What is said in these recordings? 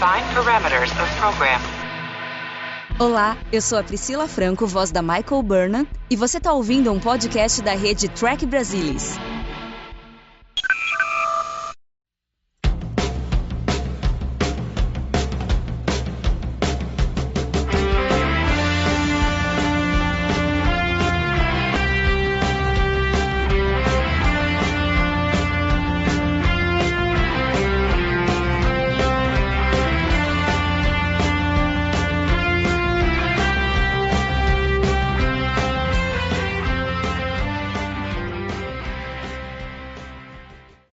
Define parameters of program. Olá, eu sou a Priscila Franco, voz da Michael Burnham, e você está ouvindo um podcast da rede Trek Brasilis.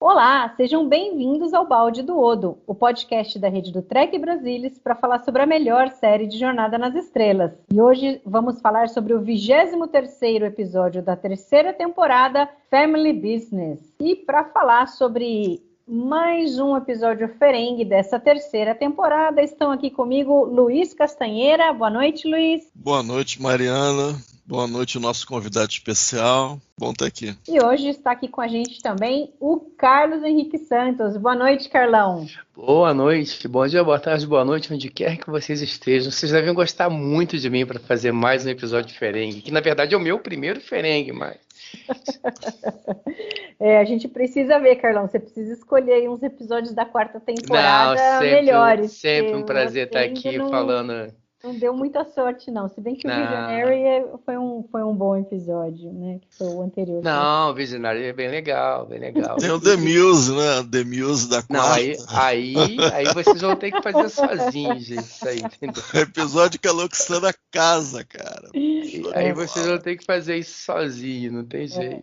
Olá, sejam bem-vindos ao Balde do Odo, o podcast da rede do Trek Brasilis para falar sobre a melhor série de Jornada nas Estrelas. E hoje vamos falar sobre o 23º episódio da terceira temporada, Family Business. E para falar sobre mais um episódio ferengue dessa terceira temporada, estão aqui comigo Luiz Castanheira. Boa noite, Luiz. Boa noite, Mariana. Boa noite, o nosso convidado especial. Bom estar aqui. E hoje está aqui com a gente também o Carlos Henrique Santos. Boa noite, Carlão. Boa noite, bom dia, boa tarde, boa noite, onde quer que vocês estejam. Vocês devem gostar muito de mim para fazer mais um episódio de Ferengue, que na verdade é o meu primeiro Ferengue, mas... A gente precisa ver, Carlão. Você precisa escolher aí uns episódios da quarta temporada melhores. Sempre um prazer estar aqui falando... Não deu muita sorte, não. Se bem que o Visionary foi um bom episódio, né? Que foi o anterior. Não, o Visionary é bem legal, bem legal. Tem o The Muse, né? The Muse da quarta. Não, aí vocês vão ter que fazer sozinhos, gente. Isso aí, entendeu? Episódio que a Loxana da casa, cara. Aí vocês vão ter que fazer isso sozinho, não tem jeito.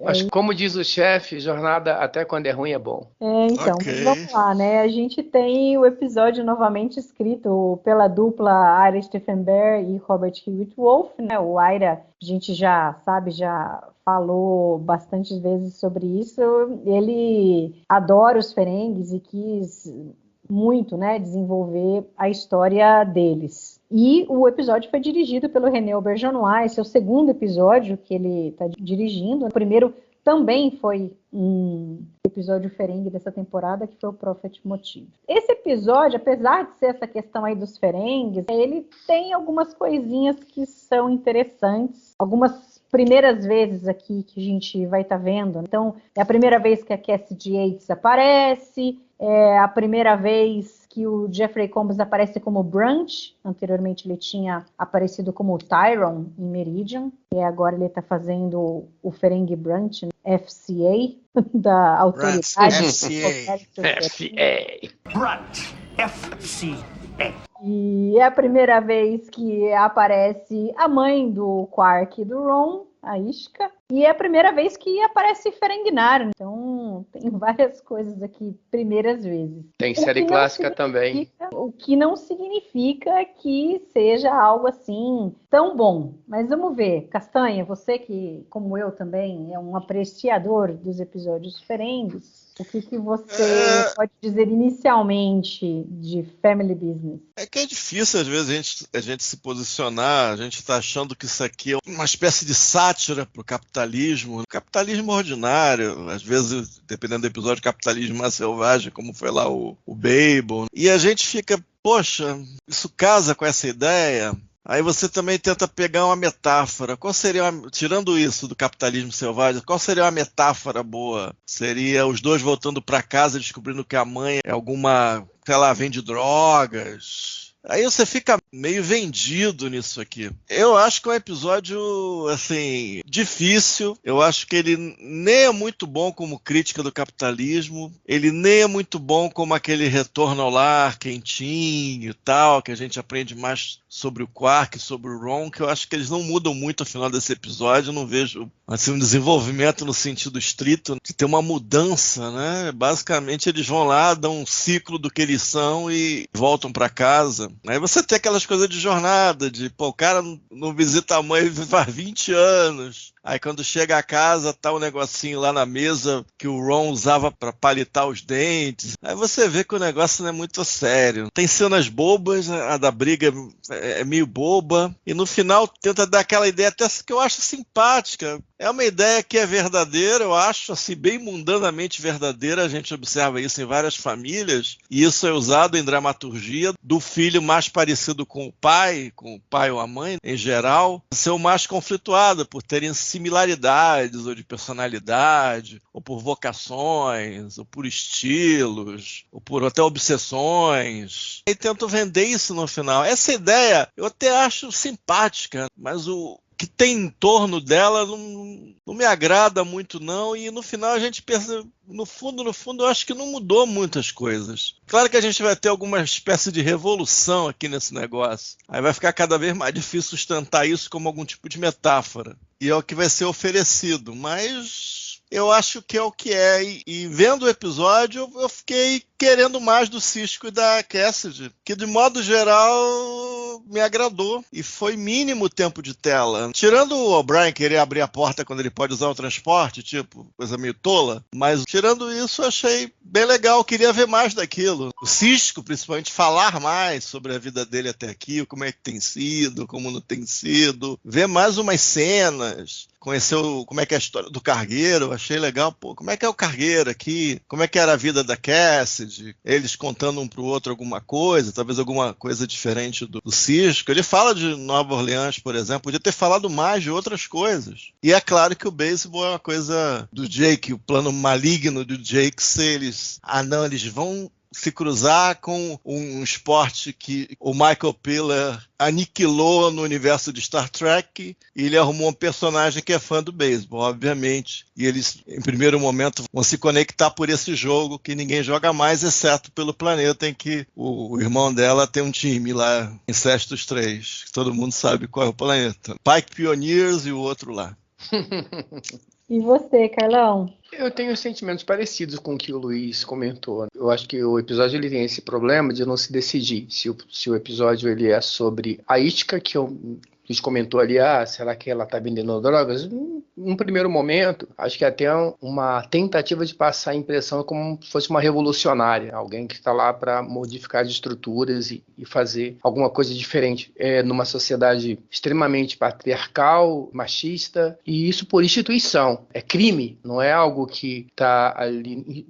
Mas como diz o chefe, jornada até quando é ruim é bom. Então, vamos lá, né? A gente tem o episódio novamente escrito pela dupla Ira Stephenberg e Robert Hewitt Wolf, né? O Ira, a gente já falou bastante vezes sobre isso. Ele adora os Ferengues e quis muito, né, desenvolver a história deles. E o episódio foi dirigido pelo René Auberjonois. Esse é o segundo episódio que ele está dirigindo. O primeiro também foi um episódio ferengue dessa temporada, que foi o Prophet Motive. Esse episódio, apesar de ser essa questão aí dos ferengues, ele tem algumas coisinhas que são interessantes. Algumas primeiras vezes aqui que a gente vai estar vendo. Então, é a primeira vez que a Cassidy Yates aparece, é a primeira vez que o Jeffrey Combs aparece como Brunch. Anteriormente ele tinha aparecido como Tyron em Meridian, e agora ele está fazendo o Ferengue Brunch, FCA, da autoridade. FCA. Brunch, FCA. E é a primeira vez que aparece a mãe do Quark e do Ron, a Ishka, e é a primeira vez que aparece Ferengnar. Então tem várias coisas aqui, primeiras vezes. Tem série clássica também. O que não significa que seja algo assim tão bom. Mas vamos ver, Castanha, você que, como eu também, é um apreciador dos episódios ferengues, o que você pode dizer inicialmente de Family Business? É que é difícil, às vezes, a gente se posicionar, a gente está achando que isso aqui é uma espécie de sátira para o capitalismo ordinário, às vezes, dependendo do episódio, capitalismo mais selvagem, como foi lá o Babel. E a gente fica, poxa, isso casa com essa ideia? Aí você também tenta pegar uma metáfora. Qual seria, tirando isso do capitalismo selvagem, qual seria uma metáfora boa? Seria os dois voltando para casa descobrindo que a mãe é alguma, sei lá, vende drogas. Aí você fica meio vendido nisso aqui. Eu acho que é um episódio, assim, difícil. Eu acho que ele nem é muito bom como crítica do capitalismo. Ele nem é muito bom como aquele retorno ao lar quentinho e tal, que a gente aprende mais sobre o Quark, sobre o Ron, que eu acho que eles não mudam muito ao final desse episódio. Eu não vejo assim, um desenvolvimento no sentido estrito de ter uma mudança, né? Basicamente eles vão lá, dão um ciclo do que eles são e voltam para casa. Aí você tem aquelas coisas de jornada, de, pô, o cara não visita a mãe faz 20 anos. Aí quando chega a casa, tá um negocinho lá na mesa que o Ron usava pra palitar os dentes. Aí você vê que o negócio não é muito sério. Tem cenas bobas, a da briga é meio boba. E no final tenta dar aquela ideia até que eu acho simpática. É uma ideia que é verdadeira, eu acho, assim, bem mundanamente verdadeira. A gente observa isso em várias famílias. E isso é usado em dramaturgia do filho mais parecido com o pai ou a mãe, em geral, ser o mais conflituado por terem similaridades, ou de personalidade, ou por vocações, ou por estilos, ou por até obsessões. E tento vender isso no final. Essa ideia eu até acho simpática, mas o que tem em torno dela não me agrada muito não, e no final a gente pensa, no fundo eu acho que não mudou muitas coisas. Claro que a gente vai ter alguma espécie de revolução aqui nesse negócio, aí vai ficar cada vez mais difícil sustentar isso como algum tipo de metáfora, e é o que vai ser oferecido, mas eu acho que é o que é, e vendo o episódio eu fiquei querendo mais do Sisko e da Cassidy, que de modo geral me agradou, e foi mínimo tempo de tela. Tirando o O'Brien querer abrir a porta quando ele pode usar o transporte, tipo, coisa meio tola, mas tirando isso eu achei bem legal, queria ver mais daquilo. O Sisko, principalmente, falar mais sobre a vida dele até aqui, como é que tem sido, como não tem sido, ver mais umas cenas, conhecer como é que é a história do cargueiro, achei legal, pô, como é que é o cargueiro aqui, como é que era a vida da Cassidy, eles contando um pro outro alguma coisa, talvez alguma coisa diferente do Sisko. Ele fala de Nova Orleans, por exemplo, podia ter falado mais de outras coisas. E é claro que o beisebol é uma coisa do Jake, o plano maligno do Jake, se eles vão se cruzar com um esporte que o Michael Piller aniquilou no universo de Star Trek, e ele arrumou um personagem que é fã do beisebol, obviamente, e eles, em primeiro momento, vão se conectar por esse jogo que ninguém joga mais, exceto pelo planeta em que o irmão dela tem um time lá, Incestos 3, todo mundo sabe qual é o planeta. Pike Pioneers e o outro lá. E você, Carlão? Eu tenho sentimentos parecidos com o que o Luiz comentou. Eu acho que o episódio ele tem esse problema de não se decidir se o episódio ele é sobre a Itka, que o Luiz comentou ali, será que ela está vendendo drogas? Num primeiro momento, acho que até uma tentativa de passar a impressão como se fosse uma revolucionária, alguém que está lá para modificar as estruturas e fazer alguma coisa diferente numa sociedade extremamente patriarcal, machista, e isso por instituição. É crime, não é algo que está ali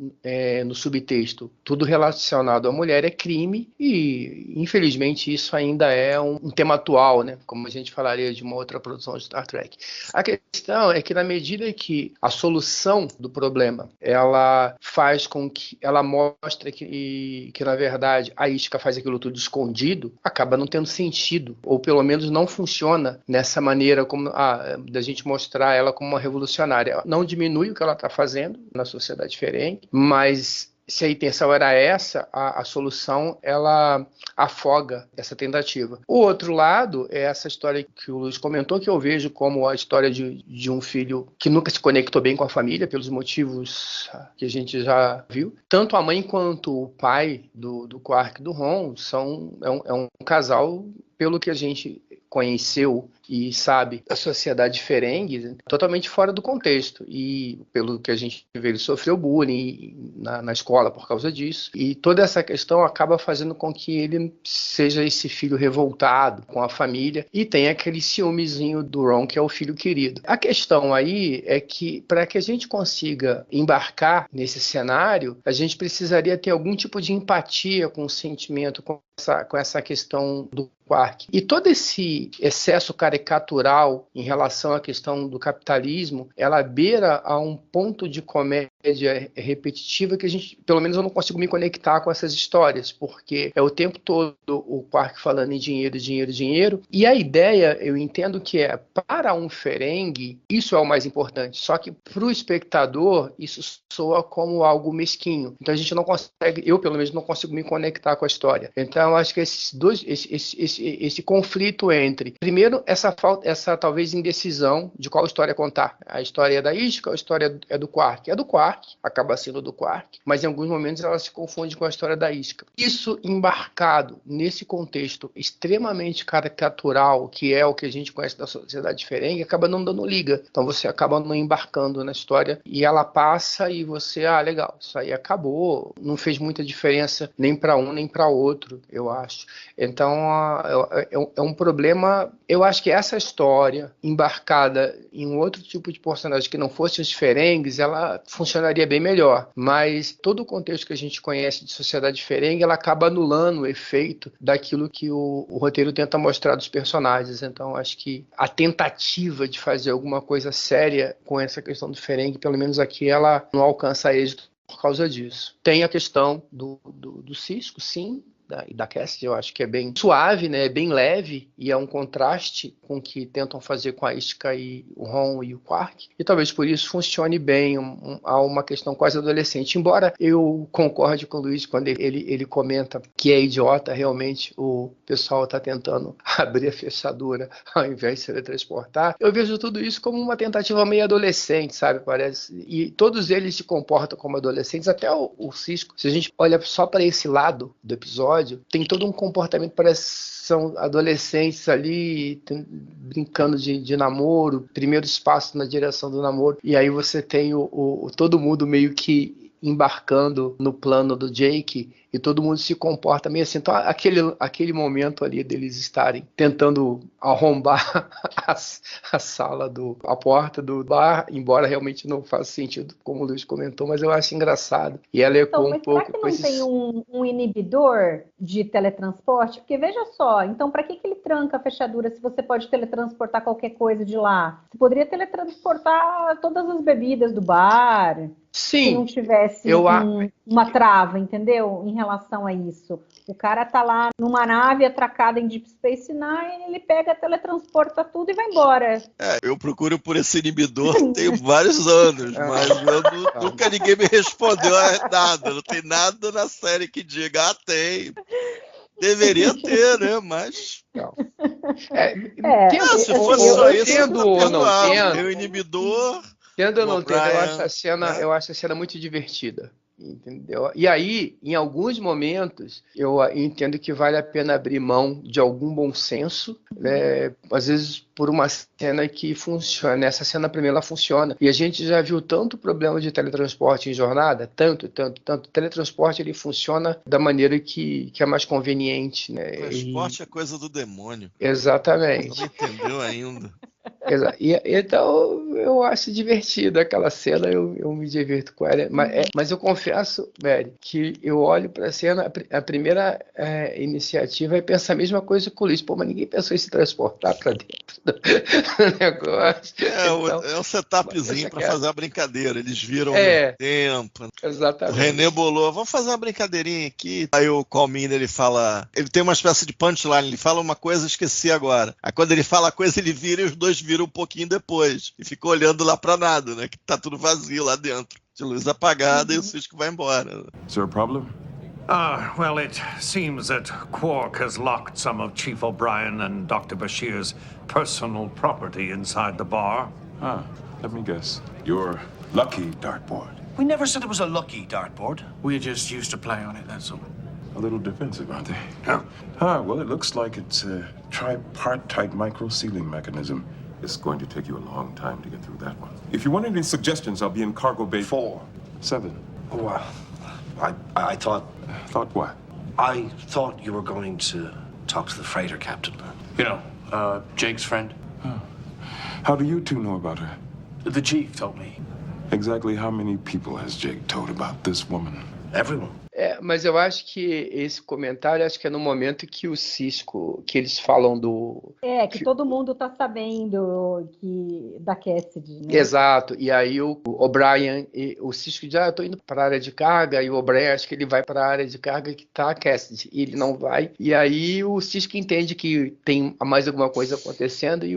no subtexto. Tudo relacionado à mulher é crime, e infelizmente isso ainda é um tema atual, né? Como a gente falaria de uma outra produção de Star Trek. A questão é que na medida que a solução do problema, ela faz com que ela mostre que na verdade a Itka faz aquilo tudo escondido, acaba não tendo sentido, ou pelo menos não funciona nessa maneira como da gente mostrar ela como uma revolucionária. Não diminui o que ela está fazendo na sociedade ferengue, mas se a intenção era essa, a solução ela afoga essa tentativa. O outro lado é essa história que o Luiz comentou, que eu vejo como a história de um filho que nunca se conectou bem com a família, pelos motivos que a gente já viu. Tanto a mãe quanto o pai do Quark e do Ron é um casal, pelo que a gente conheceu e sabe da sociedade ferengue, totalmente fora do contexto, e pelo que a gente vê, ele sofreu bullying na escola por causa disso, e toda essa questão acaba fazendo com que ele seja esse filho revoltado com a família e tenha aquele ciúmezinho do Ron, que é o filho querido. A questão aí é que para que a gente consiga embarcar nesse cenário, a gente precisaria ter algum tipo de empatia com o sentimento, com essa questão do Quark. E todo esse excesso caricatural em relação à questão do capitalismo, ela beira a um ponto de comédia repetitiva que a gente, pelo menos eu não consigo me conectar com essas histórias, porque é o tempo todo o Quark falando em dinheiro, dinheiro, dinheiro, e a ideia, eu entendo que para um ferengue, isso é o mais importante, só que para o espectador, isso soa como algo mesquinho, então a gente não consegue, eu pelo menos não consigo me conectar com a história. Então eu acho que esse conflito entre, primeiro, essa essa talvez indecisão de qual história contar. A história é da Isca, a história é do Quark. É do Quark, acaba sendo do Quark, mas em alguns momentos ela se confunde com a história da Isca. Isso embarcado nesse contexto extremamente caricatural, que é o que a gente conhece da sociedade Ferengi, acaba não dando liga. Então você acaba não embarcando na história e ela passa e você, legal, isso aí acabou. Não fez muita diferença nem para um nem para outro, eu acho. Então é um problema. Eu acho que essa história embarcada em um outro tipo de personagem que não fosse os Ferengis, ela funcionaria bem melhor. Mas todo o contexto que a gente conhece de sociedade Ferengi, ela acaba anulando o efeito daquilo que o roteiro tenta mostrar dos personagens. Então acho que a tentativa de fazer alguma coisa séria com essa questão do Ferengi, pelo menos aqui, ela não alcança êxito por causa disso. Tem a questão do Sisko, sim, da Cassidy, eu acho que é bem suave, né? É bem leve e é um contraste com o que tentam fazer com a Isca e o Ron e o Quark, e talvez por isso funcione bem. Há uma questão quase adolescente, embora eu concorde com o Luiz quando ele comenta que é idiota, realmente o pessoal está tentando abrir a fechadura ao invés de se teletransportar. Eu vejo tudo isso como uma tentativa meio adolescente, sabe, parece, e todos eles se comportam como adolescentes, até o Sisko. Se a gente olha só para esse lado do episódio, tem todo um comportamento, parece são adolescentes ali brincando de namoro, primeiros passos na direção do namoro, e aí você tem todo mundo meio que embarcando no plano do Jake, e todo mundo se comporta meio assim. Então aquele momento ali deles estarem tentando arrombar a sala, a porta do bar, embora realmente não faça sentido, como o Luiz comentou, mas eu acho engraçado. E ela ecoa um pouco. Mas será que não tem um inibidor de teletransporte? Porque veja só, então para que ele tranca a fechadura se você pode teletransportar qualquer coisa de lá? Você poderia teletransportar todas as bebidas do bar. Sim, se não tivesse uma trava, entendeu? Em relação a isso. O cara tá lá numa nave atracada em Deep Space Nine, ele pega, teletransporta tudo e vai embora. Eu procuro por esse inibidor tem vários anos, mas nunca ninguém me respondeu a nada. Não tem nada na série que diga, tem. Deveria ter, né? Mas... Se fosse só isso, ou não tendo. O inibidor... Tendo ou não tendo, eu acho a cena muito divertida, entendeu? E aí, em alguns momentos, eu entendo que vale a pena abrir mão de algum bom senso, né? Às vezes por uma cena que funciona. Essa cena primeiro ela funciona. E a gente já viu tanto problema de teletransporte em jornada, tanto. O teletransporte ele funciona da maneira que é mais conveniente, né? Transporte é coisa do demônio. Exatamente. Não entendeu ainda. Então eu acho divertida aquela cena, eu me divirto com ela, mas eu confesso, velho, que eu olho pra cena, a primeira iniciativa é pensar a mesma coisa que o Luiz, mas ninguém pensou em se transportar pra dentro do negócio. É um setupzinho pra fazer uma brincadeira, eles viram o tempo. Exatamente. O René bolou, vamos fazer uma brincadeirinha aqui. Aí o Colmin, ele fala, ele tem uma espécie de punchline, ele fala uma coisa, esqueci agora. Aí quando ele fala a coisa, ele vira e os dois viram um pouquinho depois. E fica olhando lá pra nada, né? Que tá tudo vazio lá dentro. De luz apagada e o Sisko vai embora. Is there a problem? Well, it seems that Quark has locked some of Chief O'Brien and Dr. Bashir's personal property inside the bar. Let me guess. Your lucky dartboard. We never said it was a lucky dartboard. We just used to play on it, that's all. A little defensive, aren't they? Yeah. Well, it looks like it's a tripartite micro-sealing mechanism. It's going to take you a long time to get through that one. If you want any suggestions, I'll be in cargo bay 4. 7. Oh, I thought... Thought what? I thought you were going to talk to the freighter captain. You know, Jake's friend. How do you two know about her? The chief told me. Exactly how many people has Jake told about this woman? Everyone. Mas eu acho que esse comentário, acho que é no momento que o Sisko, que eles falam do... que todo mundo tá sabendo da Cassidy, né? Exato, e aí o O'Brien, o Sisko diz, eu tô indo para a área de carga, e o O'Brien acho que ele vai para a área de carga que tá a Cassidy, e ele não vai, e aí o Sisko entende que tem mais alguma coisa acontecendo, e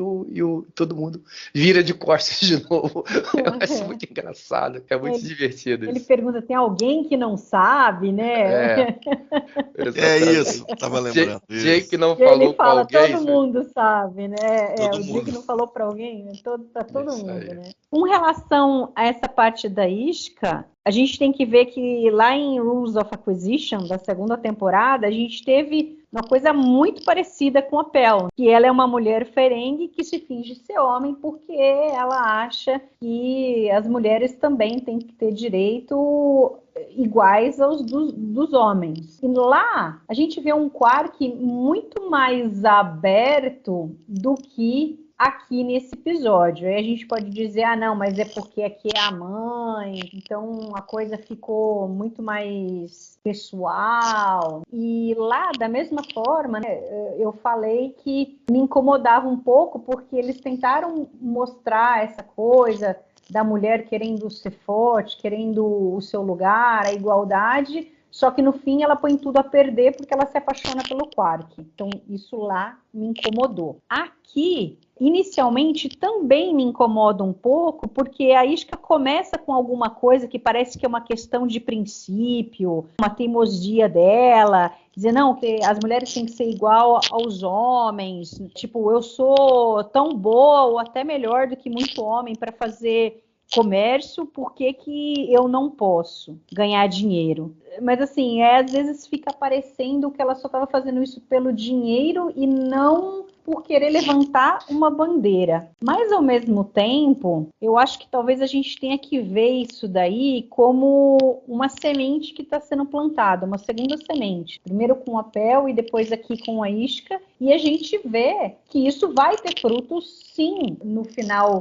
todo mundo vira de costas de novo. Eu acho muito engraçado, é muito divertido isso. Ele pergunta, tem alguém que não sabe, né? É isso, tava lembrando. Jake não Ele falou com fala, alguém. todo mundo sabe, né? Todo O mundo. Jake não falou para alguém, né? Pra todo Isso mundo, aí. né? Com relação a essa parte da isca, a gente tem que ver que lá em Rules of Acquisition, da segunda temporada, a gente teve uma coisa muito parecida com a Pel, que ela é uma mulher ferengue que se finge ser homem porque ela acha que as mulheres também têm que ter direito iguais aos dos homens. E lá a gente vê um Quark muito mais aberto do que aqui nesse episódio. Aí a gente pode dizer, não, mas é porque aqui é a mãe, então a coisa ficou muito mais pessoal. E lá, da mesma forma, né, eu falei que me incomodava um pouco porque eles tentaram mostrar essa coisa da mulher querendo ser forte, querendo o seu lugar, a igualdade, só que no fim ela põe tudo a perder porque ela se apaixona pelo Quark. Então isso lá me incomodou. Aqui, inicialmente, também me incomoda um pouco, porque a Isca começa com alguma coisa que parece que é uma questão de princípio, uma teimosia dela, dizer, não, que as mulheres têm que ser igual aos homens, tipo, eu sou tão boa ou até melhor do que muito homem para fazer comércio, por que que eu não posso ganhar dinheiro? Mas assim, às vezes fica parecendo que ela só estava fazendo isso pelo dinheiro e não por querer levantar uma bandeira. Mas ao mesmo tempo, eu acho que talvez a gente tenha que ver isso daí como uma semente que está sendo plantada, uma segunda semente. Primeiro com a Pel e depois aqui com a Isca, e a gente vê que isso vai ter frutos sim no final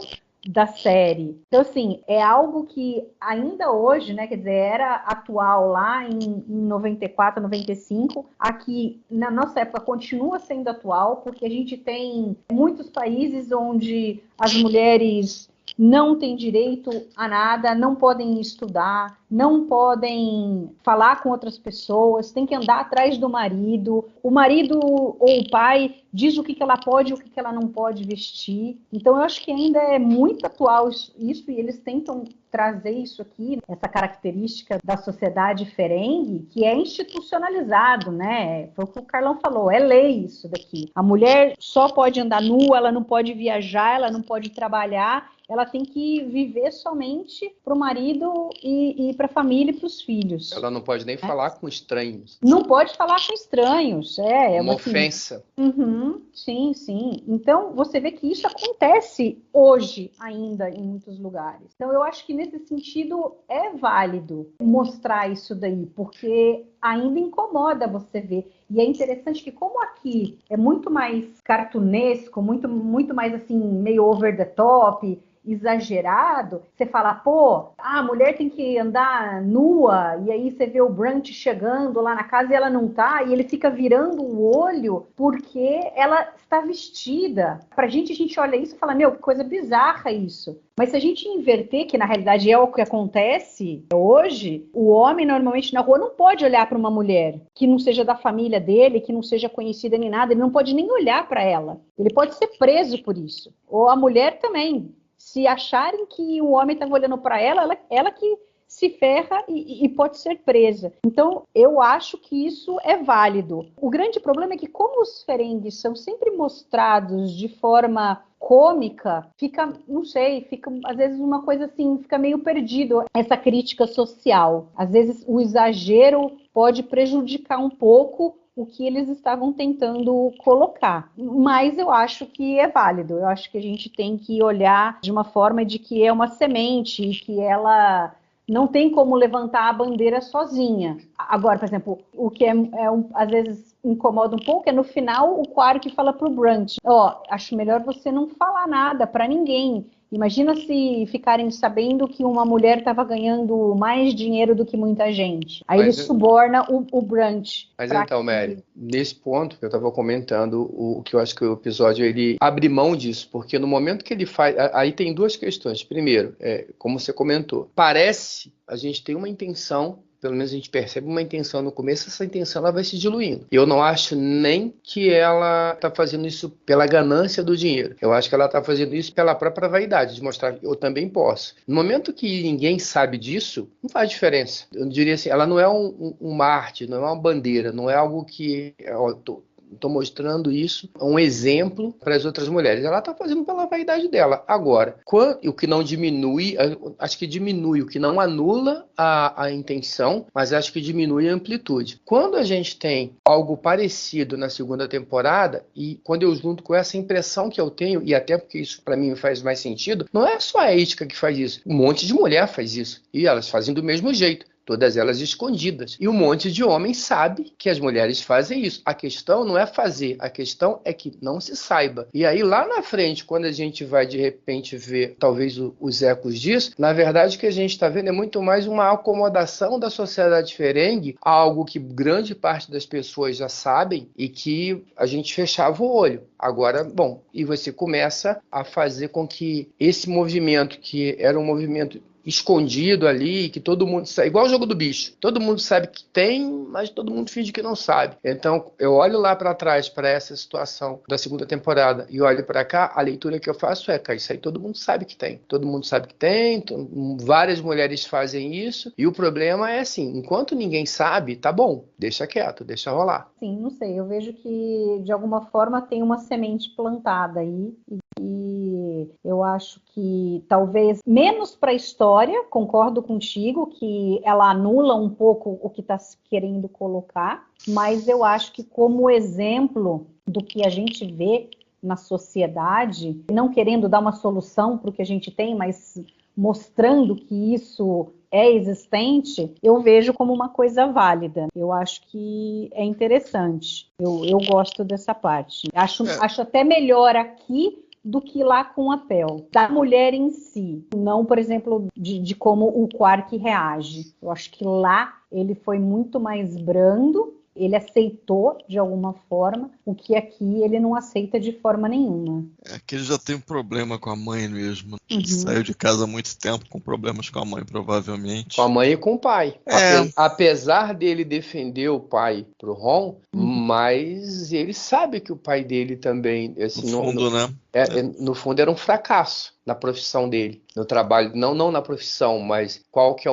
da série. Então, assim, é algo que ainda hoje, né, quer dizer, era atual lá em 94, 95, aqui na nossa época continua sendo atual, porque a gente tem muitos países onde as mulheres não têm direito a nada, não podem estudar, não podem falar com outras pessoas, tem que andar atrás do marido. O marido ou o pai diz o que ela pode e o que ela não pode vestir. Então, eu acho que ainda é muito atual isso e eles tentam trazer isso aqui, essa característica da sociedade ferengue, que é institucionalizado, né? Foi o que o Carlão falou, é lei isso daqui. A mulher só pode andar nua, ela não pode viajar, ela não pode trabalhar, ela tem que viver somente para o marido e para a família e para os filhos. Ela não pode nem falar com estranhos. Não pode falar com estranhos. É uma ofensa. Uhum, sim, sim. Então, você vê que isso acontece hoje ainda em muitos lugares. Então, eu acho que nesse sentido é válido mostrar isso daí, porque ainda incomoda você ver. E é interessante que como aqui é muito mais cartunesco, muito mais assim, meio over the top, exagerado, você fala, pô, a mulher tem que andar nua, e aí você vê o Brant chegando lá na casa e ela não tá, e ele fica virando o olho porque ela está vestida. Pra gente, a gente olha isso e fala, meu, que coisa bizarra isso. Mas se a gente inverter, que na realidade é o que acontece hoje, o homem normalmente na rua não pode olhar para uma mulher que não seja da família dele, que não seja conhecida nem nada, ele não pode nem olhar para ela. Ele pode ser preso por isso. Ou a mulher também. Se acharem que o homem estava olhando para ela que se ferra e pode ser presa. Então, eu acho que isso é válido. O grande problema é que, como os ferengues são sempre mostrados de forma cômica, fica, não sei, fica às vezes uma coisa assim, fica meio perdido essa crítica social. Às vezes o exagero pode prejudicar um pouco o que eles estavam tentando colocar. Mas eu acho que é válido. Eu acho que a gente tem que olhar de uma forma de que é uma semente e que ela não tem como levantar a bandeira sozinha. Agora, por exemplo, o que às vezes incomoda um pouco é no final o Quark fala pro Brant, acho melhor você não falar nada para ninguém. Imagina se ficarem sabendo que uma mulher estava ganhando mais dinheiro do que muita gente. Aí ele suborna o Brant. Mas então, Mary, nesse ponto que eu estava comentando, o que eu acho que o episódio ele abre mão disso, porque no momento que ele faz... Aí tem duas questões. Primeiro, como você comentou, parece, a gente tem uma intenção pelo menos a gente percebe uma intenção no começo, essa intenção ela vai se diluindo. Eu não acho nem que ela está fazendo isso pela ganância do dinheiro. Eu acho que ela está fazendo isso pela própria vaidade, de mostrar que eu também posso. No momento que ninguém sabe disso, não faz diferença. Eu diria assim, ela não é um Marte, não é uma bandeira, não é algo que... Estou mostrando isso, um exemplo para as outras mulheres. Ela está fazendo pela vaidade dela. Agora, o que não diminui, acho que diminui, o que não anula a intenção, mas acho que diminui a amplitude. Quando a gente tem algo parecido na segunda temporada, e quando eu junto com essa impressão que eu tenho, e até porque isso para mim faz mais sentido, não é só a Ética que faz isso. Um monte de mulher faz isso. E elas fazem do mesmo jeito. Todas elas escondidas. E um monte de homem sabe que as mulheres fazem isso. A questão não é fazer, a questão é que não se saiba. E aí, lá na frente, quando a gente vai, de repente, ver talvez os ecos disso, na verdade, o que a gente está vendo é muito mais uma acomodação da sociedade ferengue a algo que grande parte das pessoas já sabem e que a gente fechava o olho. Agora, bom, e você começa a fazer com que esse movimento, que era um movimento escondido ali, que todo mundo sabe, igual o jogo do bicho, todo mundo sabe que tem, mas todo mundo finge que não sabe. Então, eu olho lá para trás, para essa situação da segunda temporada, e olho para cá, a leitura que eu faço é, cara, isso aí todo mundo sabe que tem. Todo mundo sabe que tem, várias mulheres fazem isso, e o problema é assim, enquanto ninguém sabe, tá bom, deixa quieto, deixa rolar. Sim, não sei, eu vejo que de alguma forma tem uma semente plantada aí, e eu acho que talvez menos para a história, concordo contigo, que ela anula um pouco o que está querendo colocar, mas eu acho que como exemplo do que a gente vê na sociedade, não querendo dar uma solução para o que a gente tem, mas mostrando que isso é existente, eu vejo como uma coisa válida. Eu acho que é interessante. Eu gosto dessa parte. Acho até melhor aqui do que lá com a Pel, da mulher em si. Não, por exemplo, de como o Quark reage. Eu acho que lá ele foi muito mais brando, ele aceitou de alguma forma, o que aqui ele não aceita de forma nenhuma. É que ele já tem um problema com a mãe mesmo. Ele saiu de casa há muito tempo com problemas com a mãe, provavelmente. Com a mãe e com o pai. Apesar dele defender o pai pro Ron, mas ele sabe que o pai dele também... Assim, no fundo, né? No fundo era um fracasso na profissão dele, no trabalho, não na profissão, mas qual que é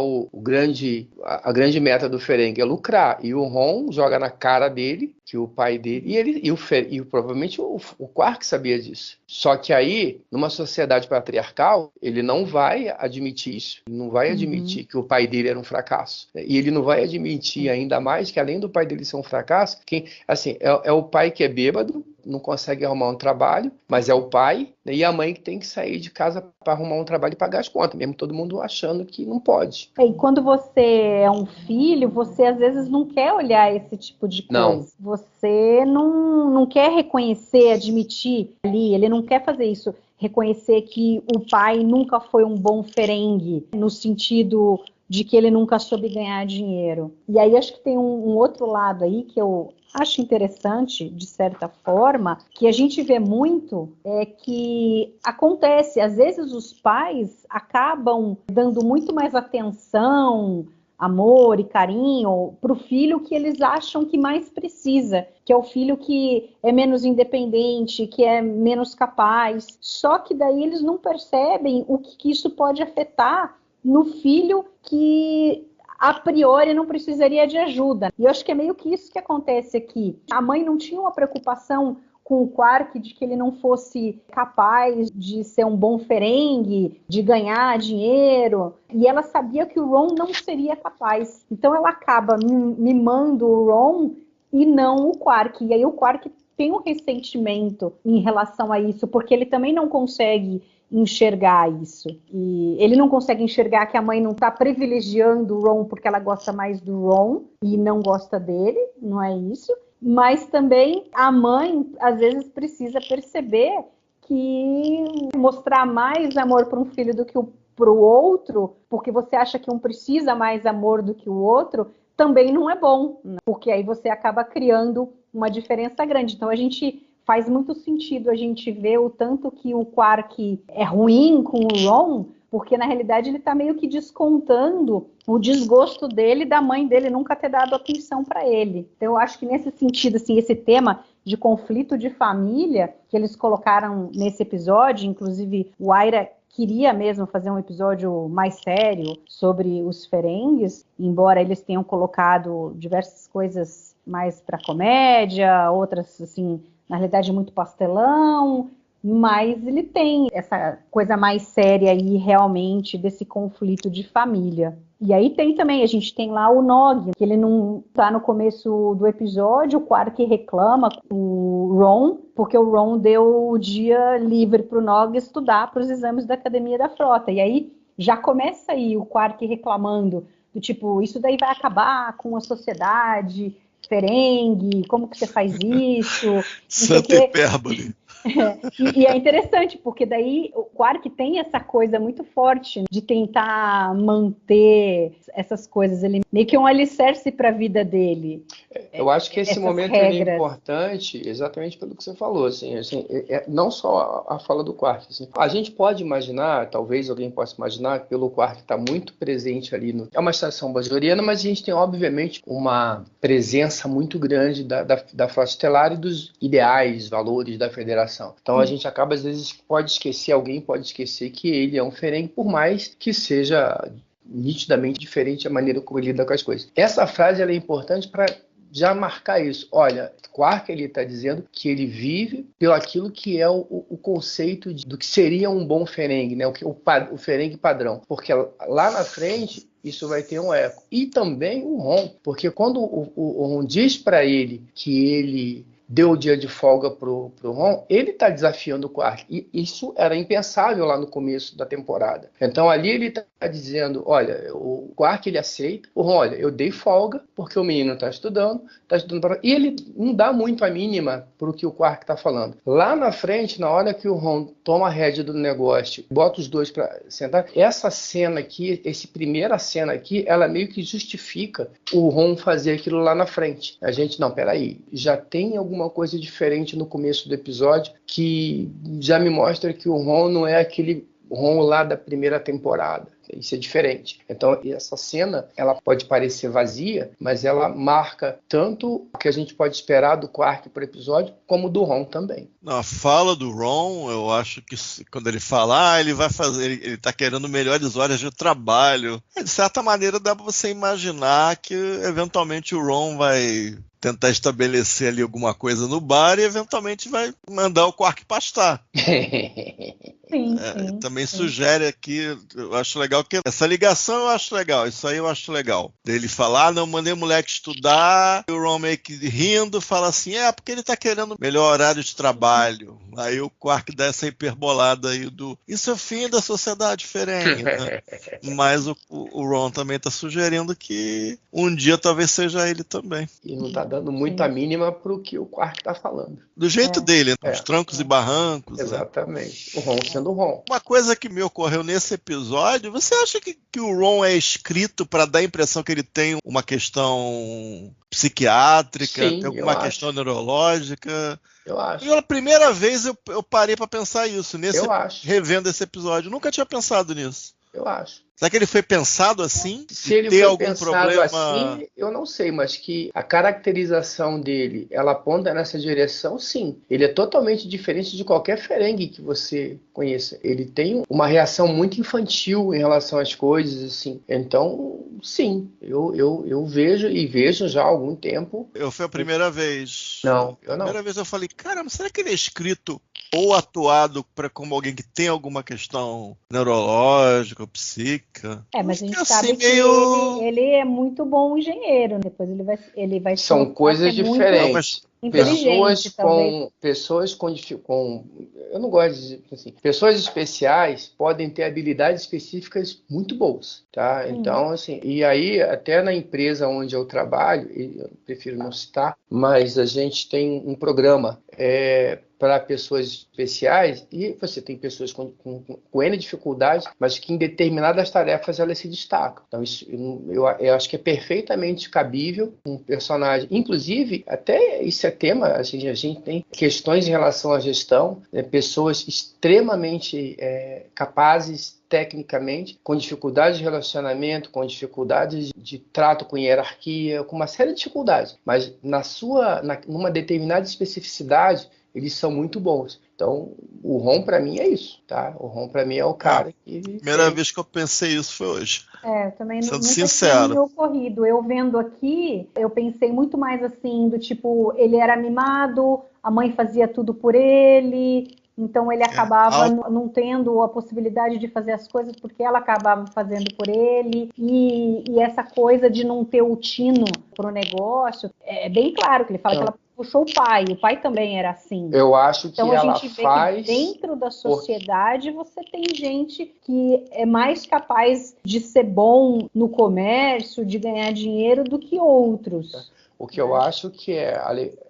a grande meta do Ferengi? É lucrar. E o Ron joga na cara dele que o pai dele, e provavelmente o Quark sabia disso. Só que aí, numa sociedade patriarcal, ele não vai admitir isso. Ele não vai admitir que o pai dele era um fracasso. E ele não vai admitir ainda mais que, além do pai dele ser um fracasso, é o pai que é bêbado, não consegue arrumar um trabalho, mas é o pai, né, e a mãe que tem que sair de casa para arrumar um trabalho e pagar as contas, mesmo todo mundo achando que não pode. E quando você é um filho, você às vezes não quer olhar esse tipo de coisa. Não. Você não quer reconhecer, admitir ali, ele não quer fazer isso, reconhecer que o pai nunca foi um bom Ferengi, no sentido de que ele nunca soube ganhar dinheiro. E aí acho que tem um outro lado aí que eu acho interessante, de certa forma, que a gente vê muito, é que acontece, às vezes os pais acabam dando muito mais atenção, amor e carinho para o filho que eles acham que mais precisa, que é o filho que é menos independente, que é menos capaz. Só que daí eles não percebem o que isso pode afetar no filho que a priori não precisaria de ajuda. E eu acho que é meio que isso que acontece aqui. A mãe não tinha uma preocupação com o Quark de que ele não fosse capaz de ser um bom Ferengi, de ganhar dinheiro. E ela sabia que o Ron não seria capaz. Então ela acaba mimando o Ron e não o Quark. E aí o Quark tem um ressentimento em relação a isso, porque ele também não consegue enxergar isso. E ele não consegue enxergar que a mãe não está privilegiando o Ron porque ela gosta mais do Ron e não gosta dele, não é isso. Mas também a mãe, às vezes, precisa perceber que mostrar mais amor para um filho do que para o outro, porque você acha que um precisa mais amor do que o outro, também não é bom, né? Porque aí você acaba criando uma diferença grande. Então, faz muito sentido a gente ver o tanto que o Quark é ruim com o Ron, porque na realidade ele está meio que descontando o desgosto dele da mãe dele nunca ter dado atenção para ele. Então eu acho que nesse sentido, assim, esse tema de conflito de família que eles colocaram nesse episódio, inclusive o Aira queria mesmo fazer um episódio mais sério sobre os Ferengues, embora eles tenham colocado diversas coisas mais para comédia, outras, assim, na realidade muito pastelão, mas ele tem essa coisa mais séria aí, realmente, desse conflito de família. E aí tem também, a gente tem lá o Nog, que ele não tá no começo do episódio, o Quark reclama com o Ron, porque o Ron deu o dia livre pro Nog estudar para os exames da Academia da Frota. E aí já começa aí o Quark reclamando, do tipo, isso daí vai acabar com a sociedade Ferengue, como que você faz isso? Santa hipérbole. E é interessante, porque daí o Quark tem essa coisa muito forte de tentar manter essas coisas, ele meio que um alicerce para a vida dele. Eu acho que esse momento é importante exatamente pelo que você falou, assim, não só a fala do Quark. Assim. A gente pode imaginar, talvez alguém possa imaginar, que pelo Quark está muito presente ali. É uma estação bajoriana, mas a gente tem, obviamente, uma presença muito grande da Frota Estelar e dos ideais, valores da Federação. Então a gente acaba, às vezes, alguém pode esquecer que ele é um Ferengue, por mais que seja nitidamente diferente a maneira como ele lida com as coisas. Essa frase ela é importante para já marcar isso. Olha, Quark ele está dizendo que ele vive pelo aquilo que é o conceito do que seria um bom Ferengue, né? O Ferengue padrão. Porque lá na frente isso vai ter um eco. E também o Ron, porque quando o Ron diz para ele que ele deu o dia de folga pro Ron, ele está desafiando o Quark. E isso era impensável lá no começo da temporada. Então ali ele está dizendo, olha, o Quark ele aceita, o Ron, olha, eu dei folga porque o menino está estudando e ele não dá muito a mínima para o que o Quark está falando. Lá na frente, na hora que o Ron toma a rédea do negócio, bota os dois para sentar, essa cena aqui, essa primeira cena aqui, ela meio que justifica o Ron fazer aquilo lá na frente. A gente, não, peraí, já tem alguma coisa diferente no começo do episódio que já me mostra que o Ron não é aquele Ron lá da primeira temporada. Isso é diferente. Então, essa cena, ela pode parecer vazia, mas ela marca tanto o que a gente pode esperar do Quark para o episódio, como do Ron também. A fala do Ron, eu acho que quando ele fala, ele vai fazer, ele está querendo melhores horas de trabalho. De certa maneira, dá para você imaginar que, eventualmente, o Ron vai tentar estabelecer ali alguma coisa no bar e, eventualmente, vai mandar o Quark pastar. Sim, também sugere aqui, eu acho legal que essa ligação eu acho legal, isso aí eu acho legal. Dele falar, não, mandei o moleque estudar, e o Ron meio que rindo, fala assim, porque ele tá querendo melhor horário de trabalho. Aí o Quark dá essa hiperbolada aí isso é o fim da sociedade Ferengue, né? Mas o Ron também tá sugerindo que um dia talvez seja ele também. E não tá dando muita mínima pro que o Quark tá falando. Do jeito dele, né? Os trancos e barrancos. Exatamente. Né? O Ron sendo o Ron. Uma coisa que me ocorreu nesse episódio, você acha que o Ron é escrito para dar a impressão que ele tem uma questão psiquiátrica, Sim, tem alguma questão neurológica? Eu acho. Pela primeira vez eu parei para pensar isso, revendo esse episódio. Eu nunca tinha pensado nisso. Eu acho. Será que ele foi pensado assim? Se ele foi pensado assim, eu não sei, mas que a caracterização dele, ela aponta nessa direção, sim. Ele é totalmente diferente de qualquer Ferengue que você conheça. Ele tem uma reação muito infantil em relação às coisas, assim. Então, sim, eu vejo já há algum tempo. Foi a primeira vez. Não, eu não. A primeira vez eu falei, caramba, será que ele é escrito ou atuado como alguém que tem alguma questão neurológica ou psíquica? Mas a gente sabe que ele é muito bom engenheiro. Depois ele vai São coisas diferentes. Pessoas com eu não gosto de dizer assim, pessoas especiais podem ter habilidades específicas muito boas, tá? Então, assim, e aí até na empresa onde eu trabalho, eu prefiro não citar, mas a gente tem um programa para pessoas especiais, e você tem pessoas com N dificuldades, mas que em determinadas tarefas elas se destacam. Então, isso, eu acho que é perfeitamente cabível um personagem. Inclusive, até isso é tema, a gente tem questões em relação à gestão, pessoas extremamente capazes tecnicamente, com dificuldades de relacionamento, com dificuldades de trato com hierarquia, com uma série de dificuldades. Mas numa determinada especificidade, eles são muito bons. Então, o Ron para mim é isso, tá? O Ron para mim é o cara que... Primeira vez que eu pensei isso foi hoje. Também Sendo nunca sincero. tinha me ocorrido. Eu vendo aqui, eu pensei muito mais assim, do tipo, ele era mimado, a mãe fazia tudo por ele, então ele acabava não tendo a possibilidade de fazer as coisas porque ela acabava fazendo por ele, e essa coisa de não ter o tino pro negócio, é bem claro que ele fala que ela puxou o pai também era assim. Eu acho que então a ela gente vê faz... que dentro da sociedade você tem gente que é mais capaz de ser bom no comércio, de ganhar dinheiro do que outros. O que eu acho que